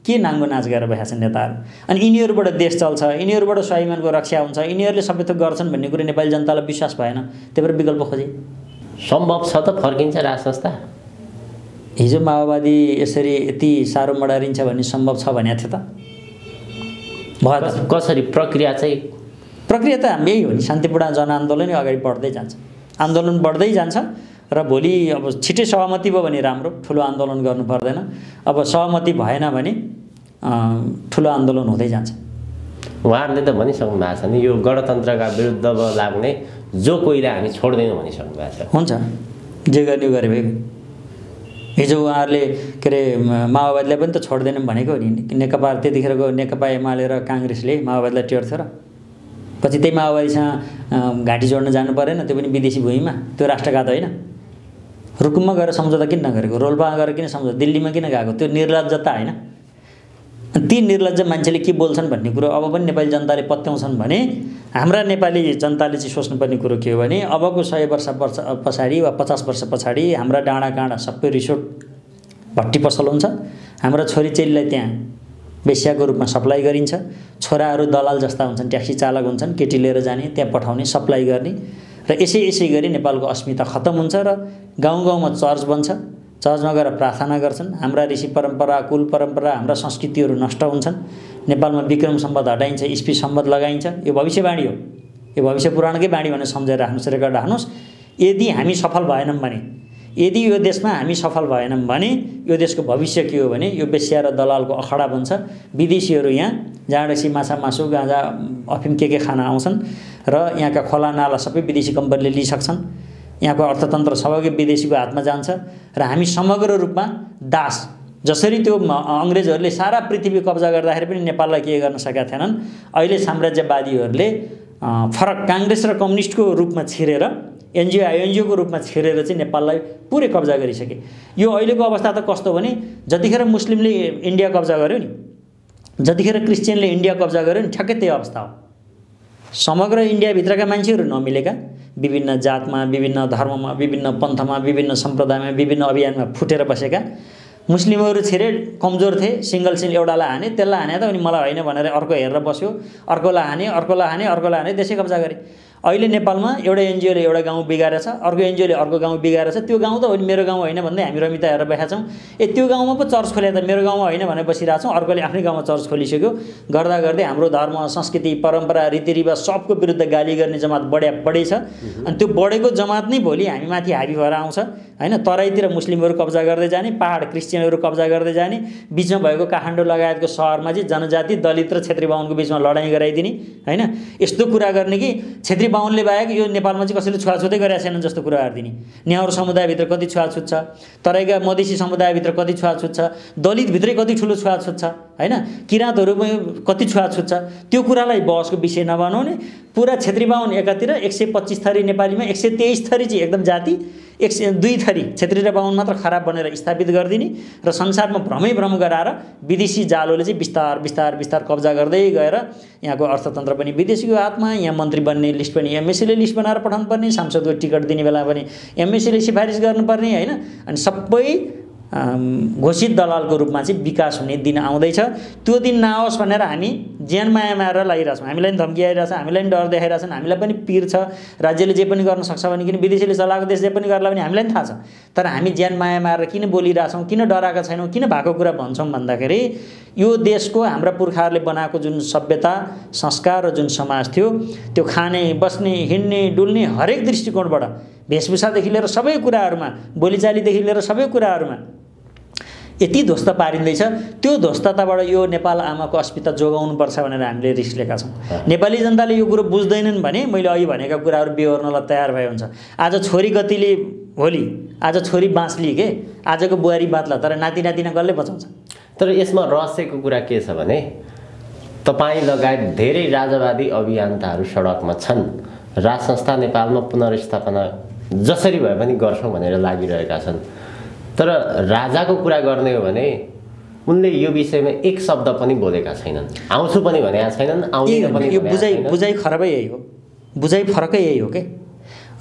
के नाङ्गो नाच गरेर बसेका छन् नेताहरू। अनि यिनीहरूबाट देश चल्छ, यिनीहरूबाट स्वाभिमानको रक्षा हुन्छ, यिनीहरूले सबै थोक गर्छन् भन्ने कुरो नेपाली जनतालाई विश्वास भएन। त्यही भएर विकल्प खोजे। सम्भव छ त फर्किन्छ राज संस्था? हिजो माओवादी यसरी यति साह्रो मडारिन्छ भन्ने सम्भव छ भनेको थियो त? भयो त। कसरी प्रक्रिया चाहिँ? प्रक्रिया त यही हो नि, शान्तिपूर्ण जनआन्दोलन अगाडि बढ्दै जान्छ, आन्दोलन बढ्दै जान्छ र भोलि अब छिटै सहमति भयो भने राम्रो, ठुलो आन्दोलन गर्नु पर्दैन। अब सहमति भएन भने ठुलो आन्दोलन हुँदै जान्छ। उहाँहरूले त भनिसक्नु भएको छ नि यो गणतन्त्रका विरुद्ध लाग्ने जो कोहीलाई हामी छोड्दैनौँ भनिसक्नु भएको छ। हुन्छ, जे गर्ने गरे भयो। हिजो उहाँहरूले के अरे माओवादीलाई पनि त छोड्दैनौँ भनेको नि। नेकपा त्यतिखेरको नेकपा एमाले र काङ्ग्रेसले माओवादीलाई टेर्थ्यो र पछि त्यही माओवादीसँग घाँटी जोड्न जानु परेन, त्यो पनि विदेशी भूमिमा। त्यो राष्ट्रघात होइन? रुकुममा गएर सम्झौता किन नगरेको? रोल्पामा गएर किन सम्झौता? दिल्लीमा किन गएको? त्यो निर्लज्जता होइन? ती निर्लज्ज मान्छेले के बोल्छन् भन्ने कुरो अब पनि नेपाली जनताले पत्याउँछन् भने हाम्रा नेपाली जनताले चाहिँ सोच्नुपर्ने कुरो के हो भने अबको 100 वर्ष पछाडि वा 50 वर्ष पछाडि हाम्रा डाँडा सबै रिसोर्ट भट्टी पसल हुन्छ। हाम्रा छोरीचेलीलाई त्यहाँ वेश्याको रूपमा सप्लाई गरिन्छ। छोराहरू दलाल जस्ता हुन्छन्, ट्याक्सी चालक हुन्छन्, केटी लिएर जाने, त्यहाँ पठाउने, सप्लाई गर्ने र यसै गरी नेपालको अस्मिता खतम हुन्छ र गाउँ-गाउँमा चर्च बन्छ। चर्चमा गएर प्रार्थना गर्छन्। हाम्रा ऋषि परम्परा, कुल परम्परा, हाम्रा संस्कृतिहरू नष्ट हुन्छन्। नेपालमा विक्रम सम्वत हटाइन्छ, इस्वी सम्वत लगाइन्छ। यो भविष्यवाणी हो, यो भविष्य पुराणकै बाणी भनेर सम्झेर राख्नुहोस्, रेकर्ड राख्नुहोस्। यदि हामी सफल भएनौँ भने, यदि यो देशमा हामी सफल भएनौँ भने यो देशको भविष्य के हो भने यो बेस्या र दलालको अखडा बन्छ। विदेशीहरू यहाँ जाँडेसी माछा मासु गाँजा अफिम के खान आउँछन् र यहाँका खोला नाला सबै विदेशी कम्पनीले लिइसक्छन्। यहाँको अर्थतन्त्र सबैको विदेशीको हातमा जान्छ र हामी समग्र रूपमा दास। जसरी त्यो अङ्ग्रेजहरूले सारा पृथ्वी कब्जा गर्दाखेरि पनि नेपाललाई के गर्न सकेका थिएनन्, अहिले साम्राज्यवादीहरूले फरक काङ्ग्रेस र कम्युनिस्टको रूपमा छिरेर एनजिओको रूपमा छिरेर चाहिँ नेपाललाई पुरै कब्जा गरिसके। यो अहिलेको अवस्था त कस्तो भने जतिखेर मुस्लिमले इन्डिया कब्जा गर्यो नि, जतिखेर क्रिस्चियनले इन्डिया कब्जा गर्यो नि, ठ्याक्कै त्यही अवस्था हो। समग्र इन्डियाभित्रका मान्छेहरू नमिलेका, विभिन्न जातमा, विभिन्न धर्ममा, विभिन्न पन्थमा, विभिन्न सम्प्रदायमा, विभिन्न अभियानमा फुटेर बसेका मुस्लिमहरू छिरे कमजोर थिए। सिङ्गल एउटालाई हाने, त्यसलाई हाने त अनि मलाई होइन भनेर अर्को हेरेर बस्यो, अर्कोलाई हाने, अर्कोलाई हाने, अर्कोलाई हाने, देशै कब्जा गरे। अहिले नेपालमा एउटा एनजिओले एउटा गाउँ बिगारेको छ, अर्को एनजिओले अर्को गाउँ बिगारेको छ। त्यो गाउँ त होइन, मेरो गाउँ होइन भन्दै हामी रमिता हेरेर बैठा छौँ। त्यो गाउँमा पो चर्च खोले त मेरो गाउँमा होइन भनेर बसिरहेको छौँ, अर्कोले आफ्नै गाउँमा चर्च खोलिसक्यो। गर्दा गर्दै हाम्रो धर्म, संस्कृति, परम्परा, रीतिरिवाज सबको विरुद्ध गाली गर्ने जमात बढेछ। अनि त्यो बढेको जमात नै भोलि हामी माथि हाबी भएर आउँछ होइन। तराईतिर मुस्लिमहरू कब्जा गर्दै जाने, पहाड क्रिस्चियनहरू कब्जा गर्दै जाने, बिचमा भएको काठमाडौँ लगायतको सहरमा चाहिँ जनजाति, दलित र क्षेत्री बाहुनको बिचमा लडाइँ गराइदिने होइन। यस्तो कुरा गर्ने कि क्षेत्री बाहुनले बाहेक यो नेपालमा चाहिँ कसैले छुवाछुतै गरेका छैनन् जस्तो कुरा गरिदिने। नेवार समुदायभित्र कति छुवाछुत छ, तराईका मधेसी समुदायभित्र कति छुवाछुत छ, दलितभित्रै कति ठुलो छुवाछुत छ होइन, किराँतहरूमा कति छुवाछुत छ। त्यो कुरालाई बहसको विषय नबनाउने। पुरा क्षेत्री बाहुन एकातिर 125 थरी, नेपालीमा 123 थरी चाहिँ एकदम जाति, 102 थरी क्षेत्री र बाहुन मात्र खराब बनेर स्थापित गरिदिने र संसारमा भ्रम गराएर विदेशी जालोले चाहिँ बिस्तार बिस्तार बिस्तार कब्जा गर्दै गएर यहाँको अर्थतन्त्र पनि विदेशीको हातमा। यहाँ मन्त्री बन्ने लिस्ट पनि एमएससीले लिस्ट बनाएर पठाउनु पर्ने, सांसदको टिकट दिने बेला पनि एमएससीले सिफारिस गर्नुपर्ने होइन। अनि सबै घोषित दलालको रूपमा चाहिँ विकास हुने दिन आउँदैछ। त्यो दिन नआओस् भनेर हामी ज्यान माया मारेर लागिरहेछौँ। हामीलाई पनि धम्की आइरहेछ, हामीलाई पनि डर देखाइरहेछन्, हामीलाई पनि पिर छ। राज्यले जे पनि गर्न सक्छ भने, किन विदेशीले चलाएको देश जे पनि गर्ला भने हामीलाई पनि थाहा छ। तर हामी ज्यान माया मारेर किन बोलिरहेछौँ, किन डराएका छैनौँ, किन भएको कुरा भन्छौँ भन्दाखेरि यो देशको हाम्रा पुर्खाहरूले बनाएको जुन सभ्यता, संस्कार र जुन समाज थियो, त्यो खाने, बस्ने, हिँड्ने, डुल्ने हरेक दृष्टिकोणबाट, वेशभूषादेखि लिएर सबै कुराहरूमा, बोलीचालीदेखि लिएर सबै कुराहरूमा यति ध्वस्त पारिँदैछ। त्यो ध्वस्तताबाट यो नेपाल आमाको अस्मिता जोगाउनुपर्छ भनेर हामीले रिस्क लिएका छौँ। नेपाली जनताले यो कुरो बुझ्दैनन् भने मैले अघि भनेका कुराहरू बिहोर्नलाई तयार भए हुन्छ। आज छोरी गतिले भोलि, आज छोरी बाँच्ली के, आजको बुहारी बाँच्ला, तर नाति नातिना कसले बचाउँछ। तर यसमा रहस्यको कुरा के छ भने तपाईँ लगायत धेरै राजावादी अभियन्ताहरू सडकमा छन्। राज संस्था नेपालमा पुनर्स्थापना जसरी भए पनि गर्छौँ भनेर लागिरहेका छन्। तर राजाको कुरा गर्ने हो भने उनले यो विषयमा एक शब्द पनि बोलेका छैनन्। आउँछु पनि भनेका छैनन्, आउँदिन पनि। यो बुझाइ खराबै यही हो, बुझाइ फरकै यही हो के।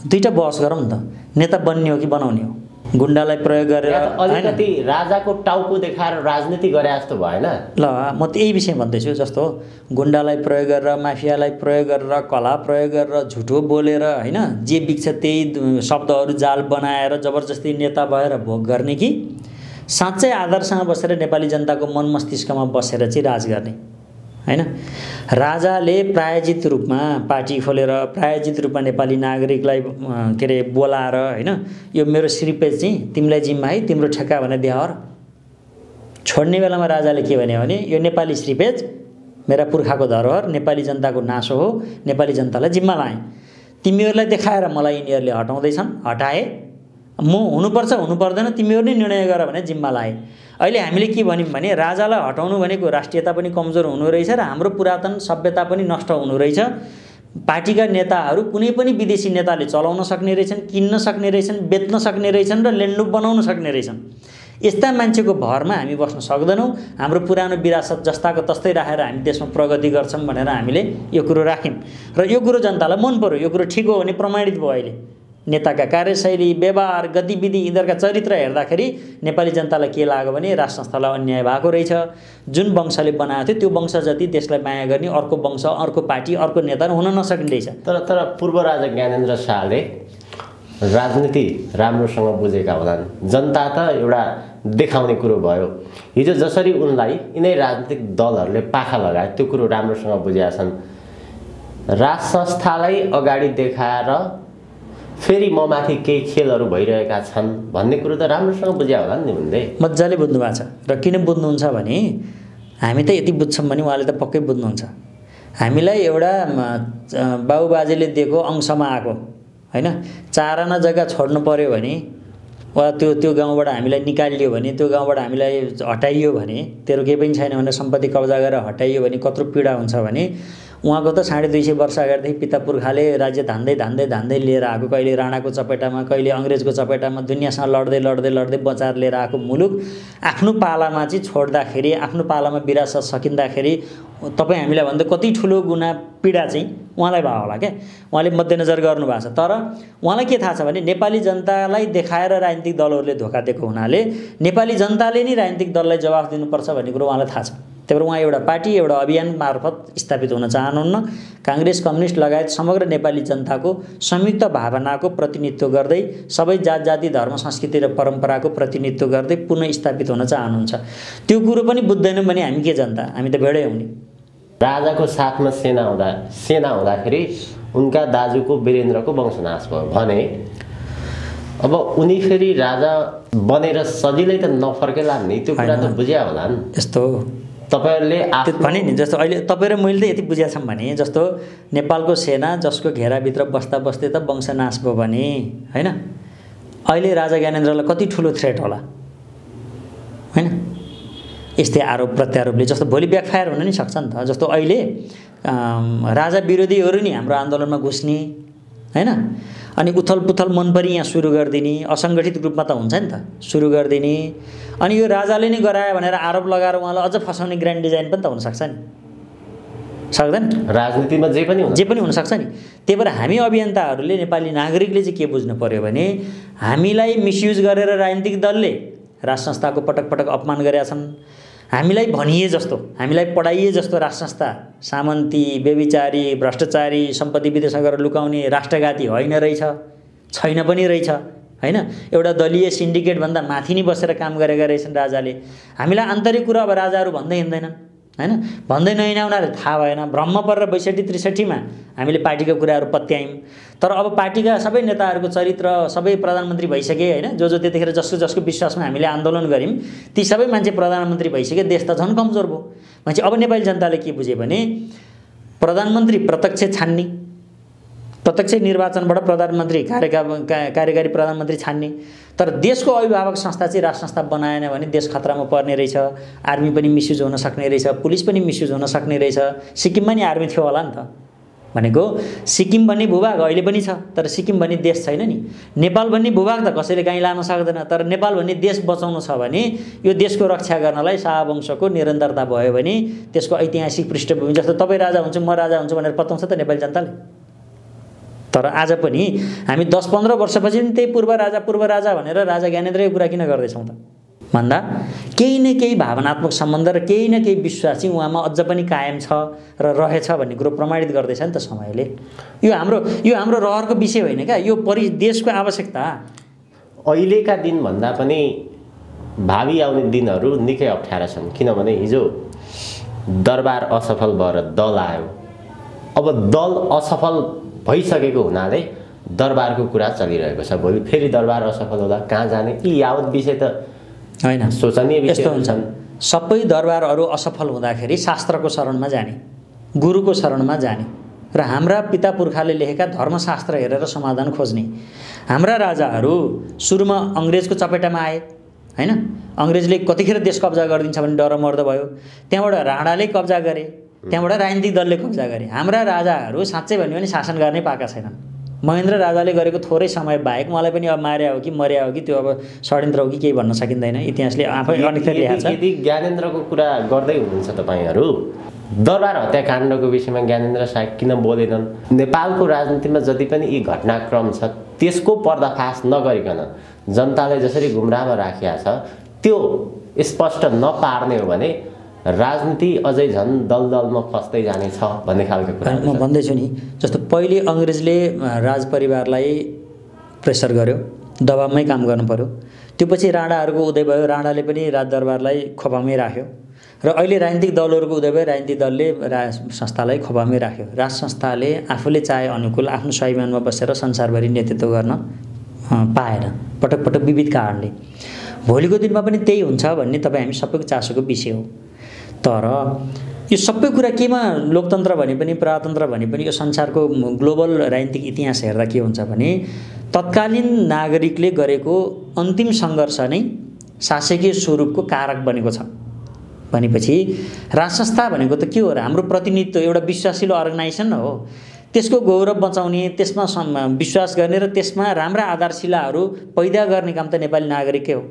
दुईटा बहस गरौँ न त, नेता बन्ने हो कि बनाउने हो। गुण्डालाई प्रयोग गरेर अलिकति राजाको टाउको देखाएर राजनीति गरे जस्तो भएन। ल म त्यही विषय भन्दैछु। जस्तो गुण्डालाई प्रयोग गरेर, माफियालाई प्रयोग गरेर, कला प्रयोग गरेर, झुटो बोलेर होइन, जे बिक्छ त्यही शब्दहरू जाल बनाएर जबरजस्ती नेता भएर भोग गर्ने कि साँच्चै आदर्शमा बसेर नेपाली जनताको मन मस्तिष्कमा बसेर चाहिँ राज गर्ने होइन। राजाले प्रायोजित रूपमा पार्टी खोलेर, प्रायोजित रूपमा नेपाली नागरिकलाई के अरे बोलाएर होइन, यो मेरो श्रीपेज चाहिँ तिमीलाई जिम्मा है, तिम्रो ठेक्का भनेर देखाएर छोड्ने बेलामा राजाले के भन्यो भने यो नेपाली श्रीपेज मेरा पुर्खाको धरोहर, नेपाली जनताको नासो हो, नेपाली जनतालाई जिम्मा लाएँ। तिमीहरूलाई देखाएर मलाई यिनीहरूले हटाउँदैछन्, हटाए, म हुनुपर्छ हुनु पर्दैन तिमीहरू नै निर्णय गर भने जिम्मा लाए। अहिले हामीले के भन्यौँ भने राजालाई हटाउनु भनेको राष्ट्रियता पनि कमजोर हुनु रहेछ र हाम्रो पुरातन सभ्यता पनि नष्ट हुनु रहेछ। पार्टीका नेताहरू कुनै पनि विदेशी नेताले चलाउन सक्ने रहेछन्, किन्न सक्ने रहेछन्, बेच्न सक्ने रहेछन् र लेन्डुप बनाउन सक्ने रहेछन्। यस्ता मान्छेको भरमा हामी बस्न सक्दैनौँ। हाम्रो पुरानो विरासत जस्ताको तस्तै राखेर हामी देशमा प्रगति गर्छौँ भनेर हामीले यो कुरो राख्यौँ र यो कुरो जनतालाई मन पर्यो। यो कुरो ठिक हो भने प्रमाणित भयो। अहिले नेताका कार्यशैली, व्यवहार, गतिविधि, यिनीहरूका चरित्र हेर्दाखेरि नेपाली जनतालाई के लाग्यो भने राज संस्थालाई अन्याय भएको रहेछ। जुन वंशले बनाएको थियो त्यो वंश जति देशलाई माया गर्ने अर्को वंश, अर्को पार्टी, अर्को नेता हुन नसक्ने रहेछ। तर पूर्व राजा ज्ञानेन्द्र शाहले राजनीति राम्रोसँग बुझेका होलान्। जनता त एउटा देखाउने कुरो भयो। हिजो जसरी उनलाई यिनै राजनीतिक दलहरूले पाखा लगाए त्यो कुरो राम्रोसँग बुझेका छन्। राज संस्थालाई अगाडि देखाएर फेरि म माथि केही खेलहरू भइरहेका छन् भन्ने कुरो त राम्रोसँग बुझ्या होला नि उनले। मजाले बुझ्नु भएको छ। र किन बुझ्नुहुन्छ भने हामी त यति बुझ्छौँ भने उहाँले त पक्कै बुझ्नुहुन्छ। हामीलाई एउटा बाबुबाजेले दिएको अंशमा आएको हैन। 4 आना जग्गा छोड्नु पर्यो भने वा त्यो गाउँबाट हामीलाई निकालियो भने, त्यो गाउँबाट हामीलाई हटाइयो भने, तेरो केही पनि छैन भनेर सम्पत्ति कब्जा गरेर हटाइयो भने कत्रो पीडा हुन्छ भने उहाँको त 250 वर्ष अगाडिदेखि पिता पुर्खाले राज्य धान्दै लिएर आएको, कहिले राणाको चपेटामा, कहिले अङ्ग्रेजको चपेटामा दुनियाँसँग लड्दै बचाएर लिएर आएको मुलुक आफ्नो पालामा चाहिँ छोड्दाखेरि, आफ्नो पालामा विरासत सकिँदाखेरि तपाईँ हामीलाई भन्दा कति ठुलो गुना पीडा चाहिँ उहाँलाई भयो होला क्या। उहाँले मध्यनजर गर्नुभएको छ। तर उहाँलाई के थाहा छ भने नेपाली जनतालाई देखाएर राजनीतिक दलहरूले धोका दिएको हुनाले नेपाली जनताले नै राजनीतिक दललाई जवाफ दिनुपर्छ भन्ने कुरो उहाँलाई थाहा छ। त्यही भएर उहाँ एउटा पार्टी, एउटा अभियान मार्फत स्थापित हुन चाहनुहुन्न। काङ्ग्रेस, कम्युनिस्ट लगायत समग्र नेपाली जनताको संयुक्त भावनाको प्रतिनिधित्व गर्दै, सबै जात जाति धर्म संस्कृति र परम्पराको प्रतिनिधित्व गर्दै पुनः स्थापित हुन चाहनुहुन्छ। त्यो कुरो पनि बुझ्दैनौँ भने हामी के जनता, हामी त भेडै हुने। राजाको साथमा सेना हुँदाखेरि उनका दाजुको वीरेन्द्रको वंशनाश भयो भने अब उनी फेरि राजा बनेर सजिलै त नफर्केला नि, त्यो कुरा त बुझ्या होला नि। यस्तो तपाईहरुले भने नि, जस्तो अहिले तपाईँ र मैले त यति बुझेका छौँ भने जस्तो नेपालको सेना जसको घेराभित्र बस्दै त वंशनाश भयो भने हैन, अहिले राजा ज्ञानेन्द्रलाई कति ठुलो थ्रेट होला हैन। यस्तै आरोप प्रत्यारोपले जस्तो भोलि ब्याकफायर हुन नि सक्छ नि त। जस्तो अहिले राजा विरोधीहरू नि हाम्रो आन्दोलनमा घुस्ने हैन, अनि उथलपुथल मनपरी यहाँ सुरु गरिदिने, असङ्गठित रूपमा त हुन्छ नि त सुरु गरिदिने, अनि यो राजाले नै गरायो भनेर आरोप लगाएर उहाँलाई अझ फसाउने ग्रान्ड डिजाइन पनि त हुनसक्छ नि, सक्दैन? राजनीतिमा जे पनि हुनसक्छ नि। त्यही भएर हामी अभियन्ताहरूले, नेपाली नागरिकले चाहिँ के बुझ्नु पर्यो भने हामीलाई मिसयुज गरेर राजनीतिक दलले राज संस्थाको पटक पटक अपमान गरेका छन्। हामीलाई भनिए जस्तो, हामीलाई पढाइए जस्तो राज संस्था सामन्ती, व्यभिचारी, भ्रष्टाचारी, सम्पत्ति विदेशमा गएर लुकाउने राष्ट्रघाती होइन रहेछ, छैन पनि रहेछ हैन। एउटा दलीय सिन्डिकेट भन्दा माथि नै बसेर काम गरेका रहेछन् राजाले। हामीलाई आन्तरिक कुरा अब राजाहरू भन्दै हिँड्दैनन् हैन, भन्दै नहिँड्दा उनीहरूले थाहा भएन, भ्रममा परेर 62-63 मा हामीले पार्टीका कुराहरू पत्यायौँ। तर अब पार्टीका सबै नेताहरूको चरित्र सबै प्रधानमन्त्री भइसके हैन, जो त्यतिखेर जसको विश्वासमा हामीले आन्दोलन गऱ्यौँ ती सबै मान्छे प्रधानमन्त्री भइसके, देश त झन् कमजोर भयो। मान्छे अब नेपाली जनताले के बुझे भने प्रधानमन्त्री प्रत्यक्ष छान्ने, प्रत्यक्ष निर्वाचनबाट प्रधानमन्त्री कार्यकारी प्रधानमन्त्री छान्ने, तर देशको अभिभावक संस्था चाहिँ राज संस्था बनाएन भने देश खतरामा पर्ने रहेछ। आर्मी पनि मिसयुज हुन सक्ने रहेछ, पुलिस पनि मिसयुज हुन सक्ने रहेछ। सिक्किममा नि आर्मी थियो होला नि त, भनेको सिक्किम भन्ने भूभाग अहिले पनि छ तर सिक्किम भन्ने देश छैन नि। नेपाल भन्ने भूभाग त कसैले कहीँ लान सक्दैन, तर नेपाल भन्ने देश बचाउनु छ भने यो देशको रक्षा गर्नलाई शाहवंशको निरन्तरता भयो भने त्यसको ऐतिहासिक पृष्ठभूमि, जस्तो तपाईँ राजा हुन्छ म राजा हुन्छु भनेर पत्याउँछ त नेपाली जनताले। तर आज पनि हामी 10-15 वर्षपछि पनि त्यही पूर्व राजा भनेर राजा ज्ञानेन्द्रको कुरा किन गर्दैछौँ त भन्दा केही न केही भावनात्मक सम्बन्ध र केही न केही विश्वास चाहिँ उहाँमा अझ पनि कायम छ र रहेछ भन्ने कुरो प्रमाणित गर्दैछ नि त समयले। यो हाम्रो रहरको विषय होइन क्या, यो देशको आवश्यकता। अहिलेका दिन भन्दा पनि भावी आउने दिनहरू निकै अप्ठ्यारा छन्, किनभने हिजो दरबार असफल भएर दल आयो। अब दल असफल भइसकेको हुनाले दरबारको कुरा चलिरहेको छ। भोलि फेरि दरबार असफल होला, कहाँ जाने, यी यावत विषय त होइन, सोचनीय विषय हुन्छन्। सबै दरबारहरू असफल हुँदाखेरि शास्त्रको शरणमा जाने, गुरुको शरणमा जाने र हाम्रा पिता पुर्खाले लेखेका धर्मशास्त्र हेरेर समाधान खोज्ने। हाम्रा राजाहरू सुरुमा अङ्ग्रेजको चपेटामा आए हैन, अङ्ग्रेजले कतिखेर देश कब्जा गरिदिन्छ भने डर मर्दो भयो। त्यहाँबाट राणाले कब्जा गरे, त्यहाँबाट राजनीतिक दलले कब्जा गरे। हाम्रा राजाहरू साँच्चै भन्यो भने शासन गर्नै पाएका छैनन्। महेन्द्र राजाले गरेको थोरै समय बाहेक उहाँलाई पनि अब मार्या हो कि मर्या हो कि त्यो अब षड्यन्त्र हो कि केही भन्न सकिँदैन, इतिहासले आफै अनिखेर लेखेको छ। यदि ज्ञानेन्द्रको कुरा गर्दै हुनुहुन्छ तपाईहरू, दरबार हत्याकाण्डको विषयमा ज्ञानेन्द्र साहब किन बोलेनन्? नेपालको राजनीतिमा जति पनि यी घटनाक्रम छ त्यसको पर्दाफास नगरिकन जनताले जसरी गुमराहमा राखिया छ त्यो स्पष्ट नपार्ने हो भने राजनीति अझै झन् दलदलमा फस्दै जानेछ भन्ने खालको कुरा म भन्दैछु नि। जस्तो पहिले अङ्ग्रेजले राजपरिवारलाई प्रेसर गर्यो, दबावमै काम गर्नु पर्यो। त्यो पछि राणाहरूको उदय भयो, राणाले पनि राजदरबारलाई खोपामै राख्यो र अहिले राजनीतिक दलहरूको उदय भयो, राजनीतिक दलले राज संस्थालाई खोपामै राख्यो। राज संस्थाले आफूले चाहे अनुकूल आफ्नो स्वाभिमानमा बसेर संसारभरि नेतृत्व गर्न पाएन, पटक पटक विविध कारणले। भोलिको दिनमा पनि त्यही हुन्छ भन्ने तपाईँ हामी सबैको चासोको विषय हो। तर यो सबै कुरा केमा लोकतन्त्र भने पनि प्रजातन्त्र भने पनि यो संसारको ग्लोबल राजनीतिक इतिहास हेर्दा के हुन्छ भने तत्कालीन नागरिकले गरेको अन्तिम सङ्घर्ष नै शासकीय स्वरूपको कारक बनेको छ भनेपछि राज संस्था भनेको त के हो र? हाम्रो प्रतिनिधित्व एउटा विश्वासिलो अर्गनाइजेसन हो। त्यसको गौरव बचाउने, त्यसमा विश्वास गर्ने र त्यसमा राम्रा आधारशिलाहरू पैदा गर्ने काम त नेपाली नागरिकै हो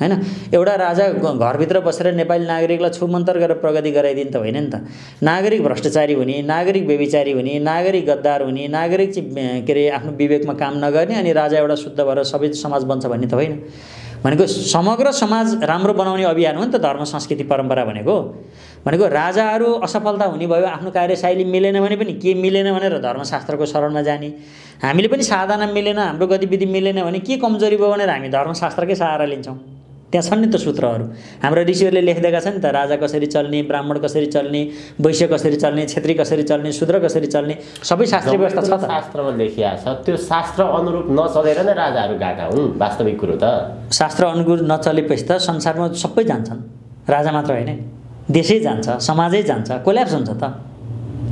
हैन। एउटा राजा घरभित्र बसेर नेपाली नागरिकलाई छुमन्तर गरेर प्रगति गराइदिनु त होइन नि त। नागरिक भ्रष्टाचारी हुने, नागरिक व्यभिचारी हुने, नागरिक गद्दार हुने, नागरिक चाहिँ के अरे आफ्नो विवेकमा काम नगर्ने अनि राजा एउटा शुद्ध भएर सबै समाज बन्छ भन्ने त होइन। भनेको समग्र समाज राम्रो बनाउने अभियान हो नि त धर्म संस्कृति परम्परा भनेको। राजाहरू असफलता हुने भयो, आफ्नो कार्यशैली मिलेन भने पनि के मिलेन भनेर धर्मशास्त्रको शरणमा जाने। हामीले पनि साधना मिलेन, हाम्रो गतिविधि मिलेन भने के कमजोरी भयो भनेर हामी धर्मशास्त्रकै सहारा लिन्छौँ। त्यहाँ छन् नि त सूत्रहरू, हाम्रो ऋषिहरूले लेखिदिएका छन् नि त। राजा कसरी चल्ने, ब्राह्मण कसरी चल्ने, वैश्य कसरी चल्ने, क्षेत्री कसरी चल्ने, शूद्र कसरी चल्ने, सबै शास्त्रीय व्यवस्था छ त। शास्त्रमा लेखिया छ। त्यो शास्त्र अनुरूप नचलेर नै राजाहरू गएका हुन् वास्तविक कुरो त। शास्त्र अनुरूप नचलेपछि त संसारमा सबै जान्छन्, राजा मात्र होइन, देशै जान्छ, समाजै जान्छ, कोल्याप्स हुन्छ त।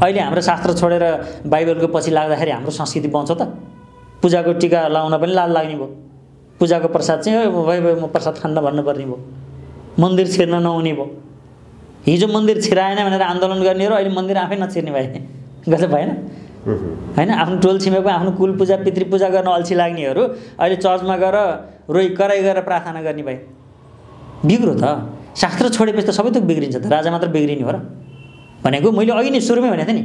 अहिले हाम्रो शास्त्र छोडेर बाइबलको पछि लाग्दाखेरि हाम्रो संस्कृति बन्छ त? पूजाको टीका लाउन पनि लाज लाग्ने भयो, पूजाको प्रसाद चाहिँ भाइ म प्रसाद खान्न भन्नुपर्ने भयो, मन्दिर छिर्न नहुने भयो। हिजो मन्दिर छिराएन भनेर आन्दोलन गर्ने र अहिले मन्दिर आफै नछिर्ने भए गजब भएन होइन? आफ्नो टोल छिमेकमा आफ्नो कुल पूजा पितृ पूजा गर्न अल्छी लाग्नेहरू अहिले चर्चमा गएर कराई गरेर प्रार्थना गर्ने भए। बिग्रो त, शास्त्र छोडेपछि त सबै थोक बिग्रिन्छ त, राजा मात्र बिग्रिने हो र? भनेको मैले अघि नै सुरुमै भनेको थिएँ नि,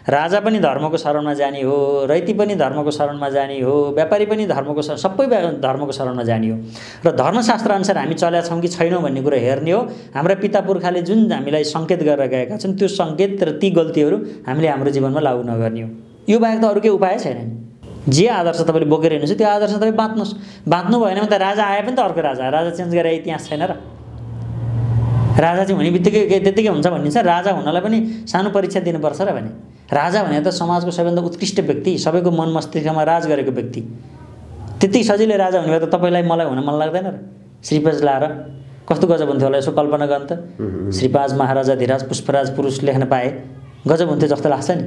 राजा पनि धर्मको शरणमा जाने हो, रैती पनि धर्मको शरणमा जाने हो, व्यापारी पनि धर्मको सबै धर्मको शरणमा जाने हो। र धर्मशास्त्र अनुसार हामी चलेका छौँ कि छैनौँ भन्ने कुरा हेर्ने हो। हाम्रा पिता पुर्खाले जुन हामीलाई सङ्केत गरेर गएका छन् त्यो सङ्केत र ती गल्तीहरू हामीले हाम्रो जीवनमा लागू नगर्ने हो। यो बाहेक त अरू केही उपाय छैन नि। जे आदर्श तपाईँले बोकेर हिँड्नुहुन्छ त्यो आदर्श तपाईँ बाँच्नुहोस्। बाँच्नु भएन भने त राजा आए पनि त अर्को राजा चेन्ज गरेर इतिहास छैन र? राजा चाहिँ हुने बित्तिकै त्यत्तिकै हुन्छ भनिन्छ। राजा हुनलाई पनि सानो परीक्षा दिनुपर्छ र भने। राजा भने त समाजको सबैभन्दा उत्कृष्ट व्यक्ति, सबैको मन मस्तिष्कमा राज गरेको व्यक्ति। त्यति सजिलै राजा हुने भए त तपाईँलाई मलाई हुन मन लाग्दैन र? श्रीपाज लाएर कस्तो गजब हुन्थ्यो होला यसो कल्पना गर्नु त। श्रीपाज, महाराजा धीराज, पुष्पराज पुरुष लेख्न पाए गजब हुन्थ्यो जस्तो लाग्छ नि।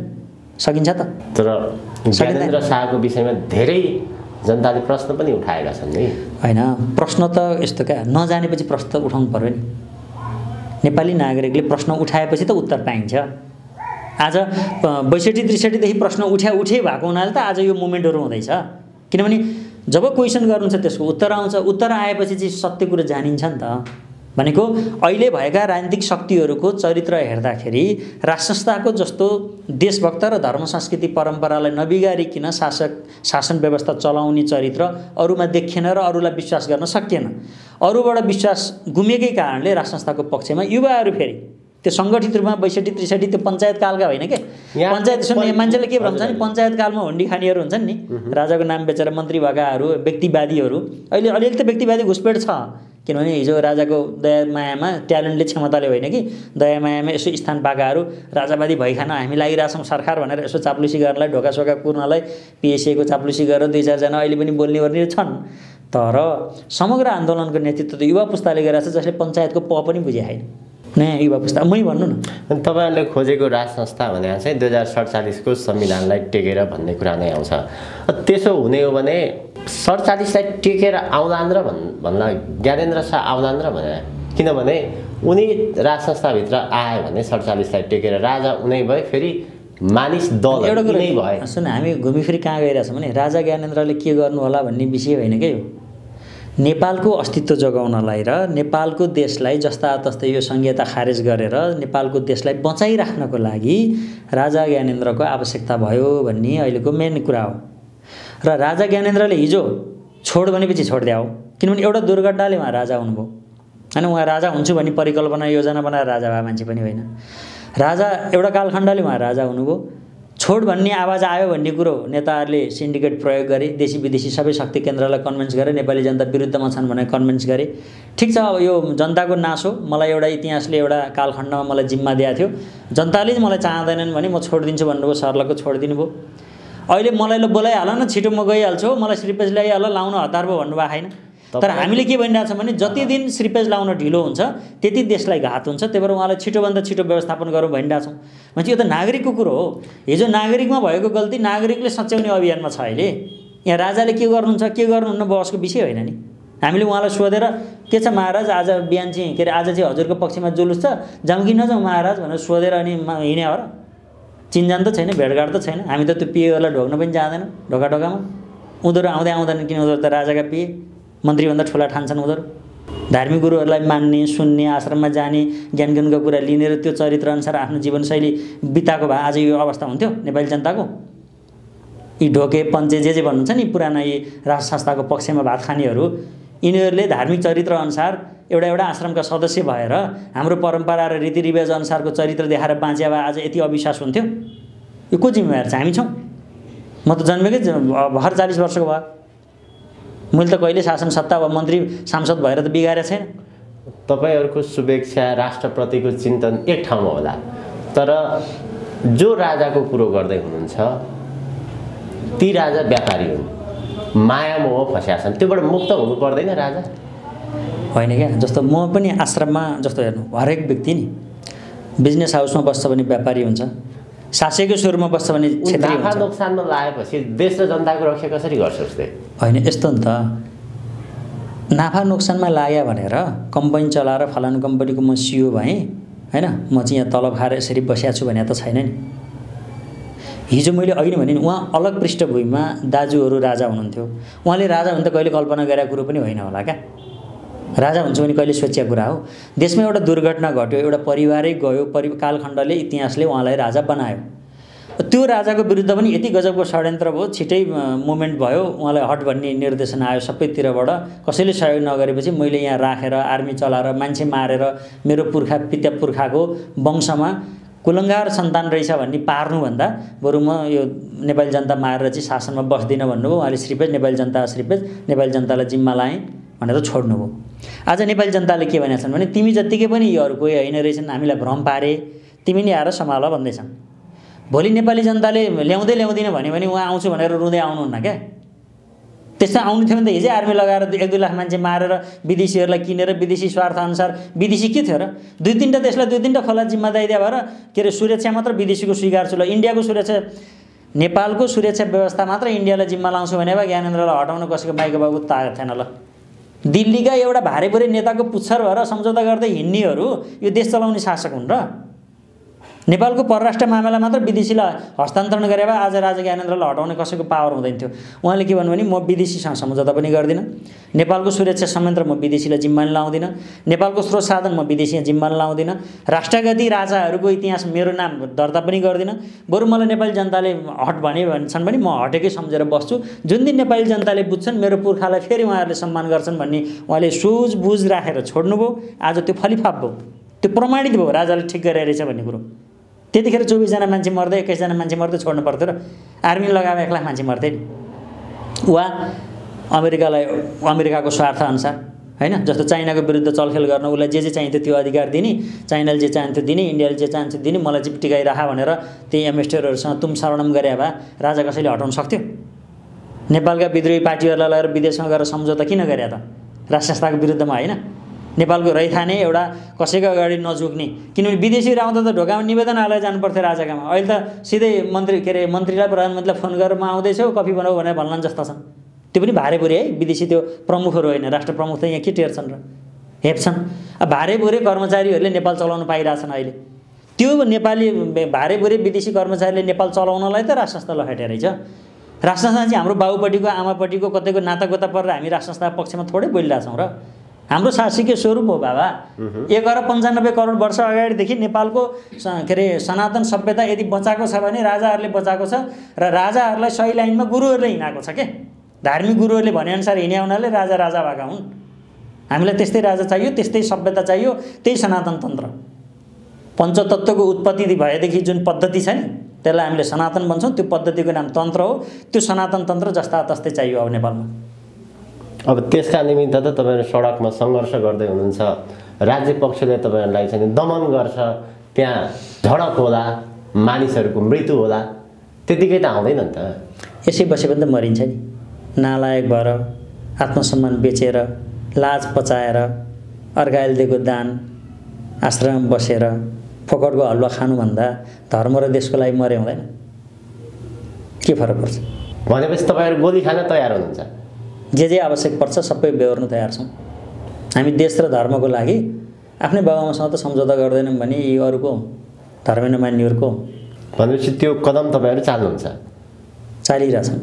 सकिन्छ त? तर ज्ञानेन्द्र शाहको विषयमा धेरै जनताले प्रश्न पनि उठाएका छन् नि। होइन, प्रश्न त यस्तो क्या, नजानेपछि प्रश्न त उठाउनु पर्यो नि। नेपाली नागरिकले प्रश्न उठाएपछि त उत्तर पाइन्छ। आज 62-63देखि प्रश्न उठे भएको हुनाले त आज यो मुभमेन्टहरू हुँदैछ। किनभने जब क्वेसन गर्नुहुन्छ त्यसको उत्तर आउँछ, उत्तर आएपछि चाहिँ सत्य कुरा जानिन्छ नि त। भनेको अहिले भएका राजनीतिक शक्तिहरूको चरित्र हेर्दाखेरि राज संस्थाको जस्तो देशभक्त र धर्म संस्कृति परम्परालाई नबिगारिकन शासन व्यवस्था चलाउने चरित्र अरूमा देखिएन र अरूलाई विश्वास गर्न सकिएन। अरूबाट विश्वास गुमेकै कारणले राज संस्थाको पक्षमा युवाहरू फेरि त्यो सङ्गठित रूपमा 62-63 त्यो पञ्चायत कालका होइन के पञ्चायत सुन्ने मान्छेले के भन्छ नि पञ्चायत कालमा हुन्डी खानेहरू हुन्छन् नि राजाको नाम बेचेर मन्त्री भएकाहरू व्यक्तिवादीहरू अहिले अलिअलि त व्यक्तिवादी घुसपेट छ किनभने हिजो राजाको दयामायामा ट्यालेन्टले क्षमताले होइन कि दयामायामा यसो स्थान पाएकाहरू राजावादी भइखान हामी लागिरहेछौँ सरकार भनेर यसो चाप्लुसी गर्नलाई ढोकासोका कुर्नलाई पिएसएको चाप्लुसी गरेर 2-4 जना अहिले पनि बोल्ने गर्ने छन् तर समग्र आन्दोलनको नेतृत्व त युवा पुस्ताले गरेछ जसले पञ्चायतको प पनि बुझे छैन नयाँ युवा पुस्ता मै भन्नु न अनि तपाईहरुले खोजेको राज संस्था भने चाहिँ 2047 को संविधानलाई टेकेर भन्ने कुरा नै आउँछ त्यसो हुने हो भने 47 लाई टेकेर आउलान् र भन्ला ज्ञानेन्द्र शाह आउलान् र भने किनभने उनी राज संस्था भित्र आए भने 47 लाई टेकेर राजा उनै भए फेरि मानिस दल एउटा कुरा नै भए सुन हामी घुमिफिरी कहाँ गइरहेछौँ भने राजा ज्ञानेन्द्रले के गर्नु होला भन्ने विषय होइन के हो नेपालको अस्तित्व जगाउनलाई र नेपालको देशलाई जस्ता तस्तै यो संहिता खारेज गरेर नेपालको देशलाई बचाइराख्नको लागि राजा ज्ञानेन्द्रको आवश्यकता भयो भन्ने अहिलेको मेन कुरा हो र राजा ज्ञानेन्द्रले हिजो छोड भनेपछि छोड्दिया हो किनभने एउटा दुर्घटनाले उहाँ राजा हुनुभयो हैन उहाँ राजा हुन्छु भन्ने परिकल्पना योजना बनाएर राजा भए मान्छे पनि होइन राजा एउटा कालखण्डले उहाँ राजा हुनुभयो छोड भन्ने आवाज आयो भन्ने कुरो नेताहरूले सिन्डिकेट प्रयोग गरे देशी विदेशी सबै शक्ति केन्द्रलाई कन्भिन्स गरे नेपाली जनता विरुद्धमा छन् भनेर कन्भिन्स गरे ठीक छ अब यो जनताको नाश हो मलाई एउटा इतिहासले एउटा कालखण्डमा मलाई जिम्मा दिएको थियो जनताले मलाई चाहँदैनन् भने म छोडिदिन्छु भन्नुभयो सर्लको छोडिदिनु भयो अहिले मलाई बोलाइहाल न छिटो म गइहाल्छु मलाई श्रीपेज ल्याइहाल लाउन हतार भयो भन्नुभएको छैन तर हामीले के भनिरहेको छौँ भने जति दिन श्रीपेज लाउन ढिलो हुन्छ त्यति देशलाई घात हुन्छ, त्यही भएर उहाँलाई छिटोभन्दा छिटो व्यवस्थापन गरौँ भनिरहेको छौँ। मान्छे यो त नागरिकको कुरो हो। हिजो नागरिकमा भएको गल्ती नागरिकले सच्याउने अभियानमा छ। अहिले यहाँ राजाले के गर्नुहुन्छ के गर्नुहुन्न बहसको विषय होइन नि। हामीले उहाँलाई सोधेर के छ महाराज आज बिहान चाहिँ के अरे आज चाहिँ हजुरको पक्षमा जुलुस छ, जाउँ कि नजाउँ महाराज भनेर सोधेर अनि हिँड्ने हो र? चिनजान त छैन, भेटघाट त छैन। हामी त त्यो पिएहरूलाई ढोक्न पनि जाँदैन ढोका ढोकामा। उनीहरू आउँदै आउँदैन, किन उनीहरू त राजाका पिए मन्त्रीभन्दा ठुला ठान्छन् उनीहरू। धार्मिक गुरुहरूलाई मान्ने सुन्ने आश्रममा जाने ज्ञानको कुरा लिने र त्यो चरित्रअनुसार आफ्नो जीवनशैली बिताएको भए आज यो अवस्था हुन्थ्यो नेपाली जनताको? यी ढोके पञ्चे जे भन्नुहुन्छ नि पुराना यी राज संस्थाको पक्षमा भात खानेहरू, यिनीहरूले धार्मिक चरित्र अनुसार एउटा आश्रमका सदस्य भएर हाम्रो परम्परा र रीतिरिवाज अनुसारको चरित्र देखाएर बाँचे भए आज यति अविश्वास हुन्थ्यो? यो को जिम्मेवार छ? हामी छौँ। म त जन्मेकै भर 40 वर्षको भयो। मैले त कहिले शासन सत्ता वा मन्त्री सांसद भएर त बिगारेको छैन। तपाईँहरूको शुभेच्छा राष्ट्रप्रतिको चिन्तन एक ठाउँमा होला, तर जो राजाको कुरो गर्दै हुनुहुन्छ ती राजा व्यापारी हुन्, माया मोह फस्या छन्, त्योबाट मुक्त हुनु पर्दैन राजा? होइन क्या। जस्तो म पनि आश्रममा जस्तो हेर्नु, हरेक व्यक्ति नि बिजनेस हाउसमा बस्छ भने व्यापारी हुन्छ, शासकीय स्वरूपमा बस्छ भने क्षेत्रीय हुन्छ। नाफा नोक्सानमा लागेपछि देश र जनताको रक्षा कसरी गर्छ उसले? होइन यस्तो नि त, नाफा नोक्सानमा लाग्यो भनेर कम्पनी चलाएर फलानु कम्पनीको म सिओ भएँ होइन, म चाहिँ यहाँ तलब खाएर यसरी बसिया छु भने त छैन नि। हिजो मैले अहिले भने नि उहाँ अलग पृष्ठभूमिमा दाजुहरू राजा हुनुहुन्थ्यो। उहाँले राजा हुनु त कहिले कल्पना गरेको कुरो पनि होइन होला क्या। राजा हुन्छ भने कहिले सोचेको कुरा हो? देशमा एउटा दुर्घटना घट्यो, एउटा परिवारै गयो, कालखण्डले इतिहासले उहाँलाई राजा बनायो। त्यो राजाको विरुद्ध पनि यति गजबको षड्यन्त्र भयो, छिटै मुभमेन्ट भयो, उहाँलाई हट भन्ने निर्देशन आयो सबैतिरबाट। कसैले सहयोग नगरेपछि मैले यहाँ राखेर आर्मी चलाएर मान्छे मारेर मेरो पुर्खा पिता पुर्खाको वंशमा कुलङ्गार सन्तान रहेछ भन्ने पार्नुभन्दा बरु म यो नेपाली जनता मारेर चाहिँ शासनमा बस्दिनँ भन्नुभयो। उहाँले श्रीपेज नेपाली जनता श्रीपेज नेपाली जनतालाई जिम्मा लाएँ भनेर छोड्नुभयो। आज नेपाली जनताले के भनेका छन् भने तिमी जत्तिकै पनि योहरू कोही होइन रहेछन्, हामीलाई भ्रम पारे, तिमी नि आएर सम्हाल भन्दैछन्। भोलि नेपाली जनताले ल्याउँदिनँ भन्यो भने उहाँ आउँछु भनेर रुँदै आउनुहुन्न क्या। त्यस्तो आउनु थियो भने त हिजै आर्मी लगाएर 1-2 लाख मान्छे मारेर विदेशीहरूलाई किनेर विदेशी स्वार्थअनुसार विदेशी के थियो र 2-3टा देशलाई 2-3टा खोला जिम्मेदारी दिए भएर के अरे सुरक्षा मात्र विदेशीको स्वीकार्छु ल, इन्डियाको सुरक्षा नेपालको सुरक्षा व्यवस्था मात्र इन्डियालाई जिम्मा लाउँछु भने भए ज्ञानेन्द्रलाई हटाउन कसैको माइक बाबु तागत थिएन ल। दिल्लीका एउटा भारेपुरे नेताको पुच्छर भएर सम्झौता गर्दै हिँड्नेहरू यो देश चलाउने शासक हुन् र? नेपालको परराष्ट्र मामला मात्र विदेशीलाई हस्तान्तरण गरे भए आज राजा ज्ञानेन्द्रलाई हटाउने कसैको पावर हुँदैन थियो। उहाँले के भन्नु भने म विदेशीसँग सम्झौता पनि गर्दिनँ, नेपालको सुरक्षा संयन्त्र म विदेशीलाई जिम्मा लाउँदिनँ, नेपालको स्रोत साधन म विदेशी जिम्मा लाउँदिनँ, राष्ट्रगति राजाहरूको इतिहास मेरो नाम दर्ता पनि गर्दिनँ। बरु मलाई नेपाली जनताले हट भन्छन् भने म हटेकै सम्झेर बस्छु। जुन दिन नेपाली जनताले बुझ्छन् मेरो पुर्खालाई फेरि उहाँहरूले सम्मान गर्छन् भन्ने उहाँले सोझबुझ राखेर छोड्नुभयो। आज त्यो फलिफाप भयो, त्यो प्रमाणित भयो राजाले ठिक गरेर रहेछ भन्ने कुरो। त्यतिखेर 24 जना मान्छे मर्दै 21 जना मान्छे मर्दै छोड्नु पर्थ्यो र? आर्मी लगाएर 1 लाख मान्छे मर्थे नि। वा अमेरिकाको स्वार्थ अनुसार होइन, जस्तो चाइनाको विरुद्ध चलखेल गर्न उसलाई जे चाहिन्थ्यो त्यो अधिकार दिने, चाइनाले जे चाहन्थ्यो दिने, इन्डियाले जे चाहन्थ्यो दिने, मलाई चाहिँ टिकाइराख भनेर त्यही एम्बेसडरहरूसँग तुम शरणम गरे भए राजा कसैले हटाउन सक्थ्यो? नेपालका विद्रोही पार्टीहरूलाई लगेर विदेशमा गएर सम्झौता किन गरे त? राष्ट्र संस्थाको विरुद्धमा होइन, नेपालको रैथाने एउटा कसैको अगाडि नझुक्ने। किनभने विदेशीहरू आउँदा त ढोकामा निवेदन हालेर जानुपर्थ्यो राजाकामा। अहिले त सिधै मन्त्रीलाई प्रधानमन्त्रीलाई फोन गरेर म आउँदैछु कफी बनाऊ भनेर भन्लान् जस्ता छन्। त्यो पनि भारेपुरे है, विदेशी त्यो प्रमुखहरू होइन, राष्ट्र प्रमुख त यहाँ के टेर्छन् र हेप्छन्। अब भारेपुरे कर्मचारीहरूले नेपाल चलाउन पाइरहेछन् अहिले। त्यो नेपाली भारेपुरे विदेशी कर्मचारीले नेपाल चलाउनलाई त राष्ट्र संस्था लखेटे रहेछ। राष्ट्र संस्था चाहिँ हाम्रो बाबुपट्टिको आमापट्टिको कतैको नातागोता परेर हामी राष्ट्र संस्था पक्षमा थोरै बोलिरहेछौँ र? हाम्रो शासकीय स्वरूप हो बाबा। 1.95 करोड वर्ष अगाडिदेखि नेपालको के अरे सनातन सभ्यता यदि बचाएको छ भने राजाहरूले बचाएको छ र राजाहरूलाई सही लाइनमा गुरुहरूले हिँडाएको छ के। धार्मिक गुरुहरूले भनेअनुसार हिँडे हुनाले राजा भएका हुन्। हामीलाई त्यस्तै राजा चाहियो, त्यस्तै सभ्यता चाहियो, त्यही सनातन तन्त्र। पञ्चतत्त्वको उत्पत्ति भएदेखि जुन पद्धति छ नि त्यसलाई हामीले सनातन भन्छौँ। त्यो पद्धतिको नाम तन्त्र हो। त्यो सनातन तन्त्र जस्ता तस्तै चाहियो अब नेपालमा। अब त्यसका निमित्त त तपाईँहरू सडकमा सङ्घर्ष गर्दै हुनुहुन्छ, राज्य पक्षले तपाईँहरूलाई चाहिँ दमन गर्छ, त्यहाँ झडप होला, मानिसहरूको मृत्यु होला, त्यतिकै त आउँदैन नि त। यसै बसे पनि त मरिन्छ नि नालायक भएर। आत्मसम्मान बेचेर लाज पचाएर अर्काले दिएको दान आश्रममा बसेर फोकटको हलुवा खानुभन्दा धर्म र देशको लागि मरे हुँदैन? के फरक पर्छ? भनेपछि तपाईँहरू गोली खान तयार हुनुहुन्छ? जे आवश्यक पर्छ सबै बेहोर्न तयार छौँ हामी। देश र धर्मको लागि आफ्नै बाबुआमासँग त सम्झौता गर्दैनौँ भने यी अरूको धर्म नमान्नेहरूको भनेपछि त्यो कदम तपाईँहरू चाल्नुहुन्छ? चालिरहेछौँ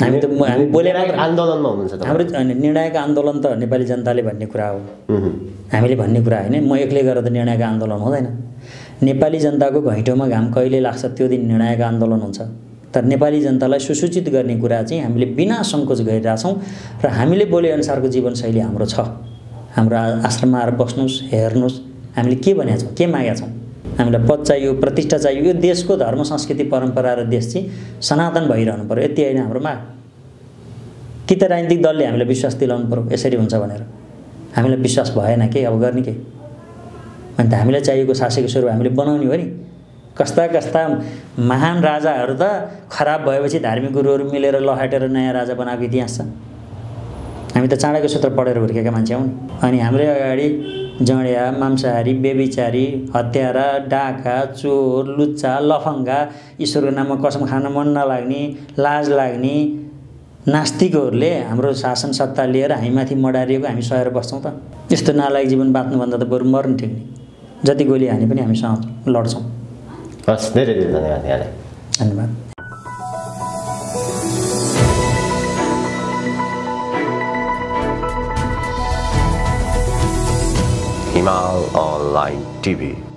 हामी। त हामी बोलेर आन्दोलनमा हुनुहुन्छ? हाम्रो निर्णायक आन्दोलन त नेपाली जनताले भन्ने कुरा हो, हामीले भन्ने कुरा होइन। म एक्लै गरेर त निर्णायक आन्दोलन हुँदैन। नेपाली जनताको घैँटोमा घाम कहिले लाग्छ त्यो दिन निर्णायक आन्दोलन हुन्छ। तर नेपाली जनतालाई सुसूचित गर्ने कुरा चाहिँ हामीले बिना सङ्कोच गरिरहेछौँ र हामीले बोले अनुसारको जीवनशैली हाम्रो छ। हाम्रो आश्रममा आएर बस्नुहोस्, हेर्नुहोस्, हामीले के भनेका छौँ, के मागेका छौँ। हामीलाई पद चाहियो, प्रतिष्ठा चाहियो। यो देशको धर्म संस्कृति परम्परा र देश चाहिँ सनातन भइरहनु पर्यो, यति होइन हाम्रो माग। कि त राजनीतिक दलले हामीलाई विश्वास दिलाउनु पर्यो यसरी हुन्छ भनेर। हामीलाई विश्वास भएन के, अब गर्ने के? अनि त हामीलाई चाहिएको शासकीय स्वरूप हामीले बनाउने हो नि। कस्ता कस्ता महान राजाहरू त खराब भएपछि धार्मिक गुरुहरू मिलेर लहाटेर नयाँ राजा बनाएको इतिहास छ। हामी त चाँडाको सूत्र पढेर हुर्केका मान्छे हौँ नि। अनि हाम्रै अगाडि जँडिया, मांसाहारी, बेबिचारी, हत्यारा, डाका, चोर, लुच्चा, लफङ्गा, ईश्वरको नाममा कसम खान मन नलाग्ने, लाज लाग्ने नास्तिकहरूले हाम्रो शासन सत्ता लिएर हामीमाथि मडारिएको हामी सहेर बस्छौँ त? यस्तो नालायक जीवन बाँच्नुभन्दा त बरु मर्नु ठिक नि। जति गोली हाने पनि हामीसँग लड्छौँ। हस्, धेरै धेरै धन्यवाद यहाँलाई। धन्यवाद। Himal Online TV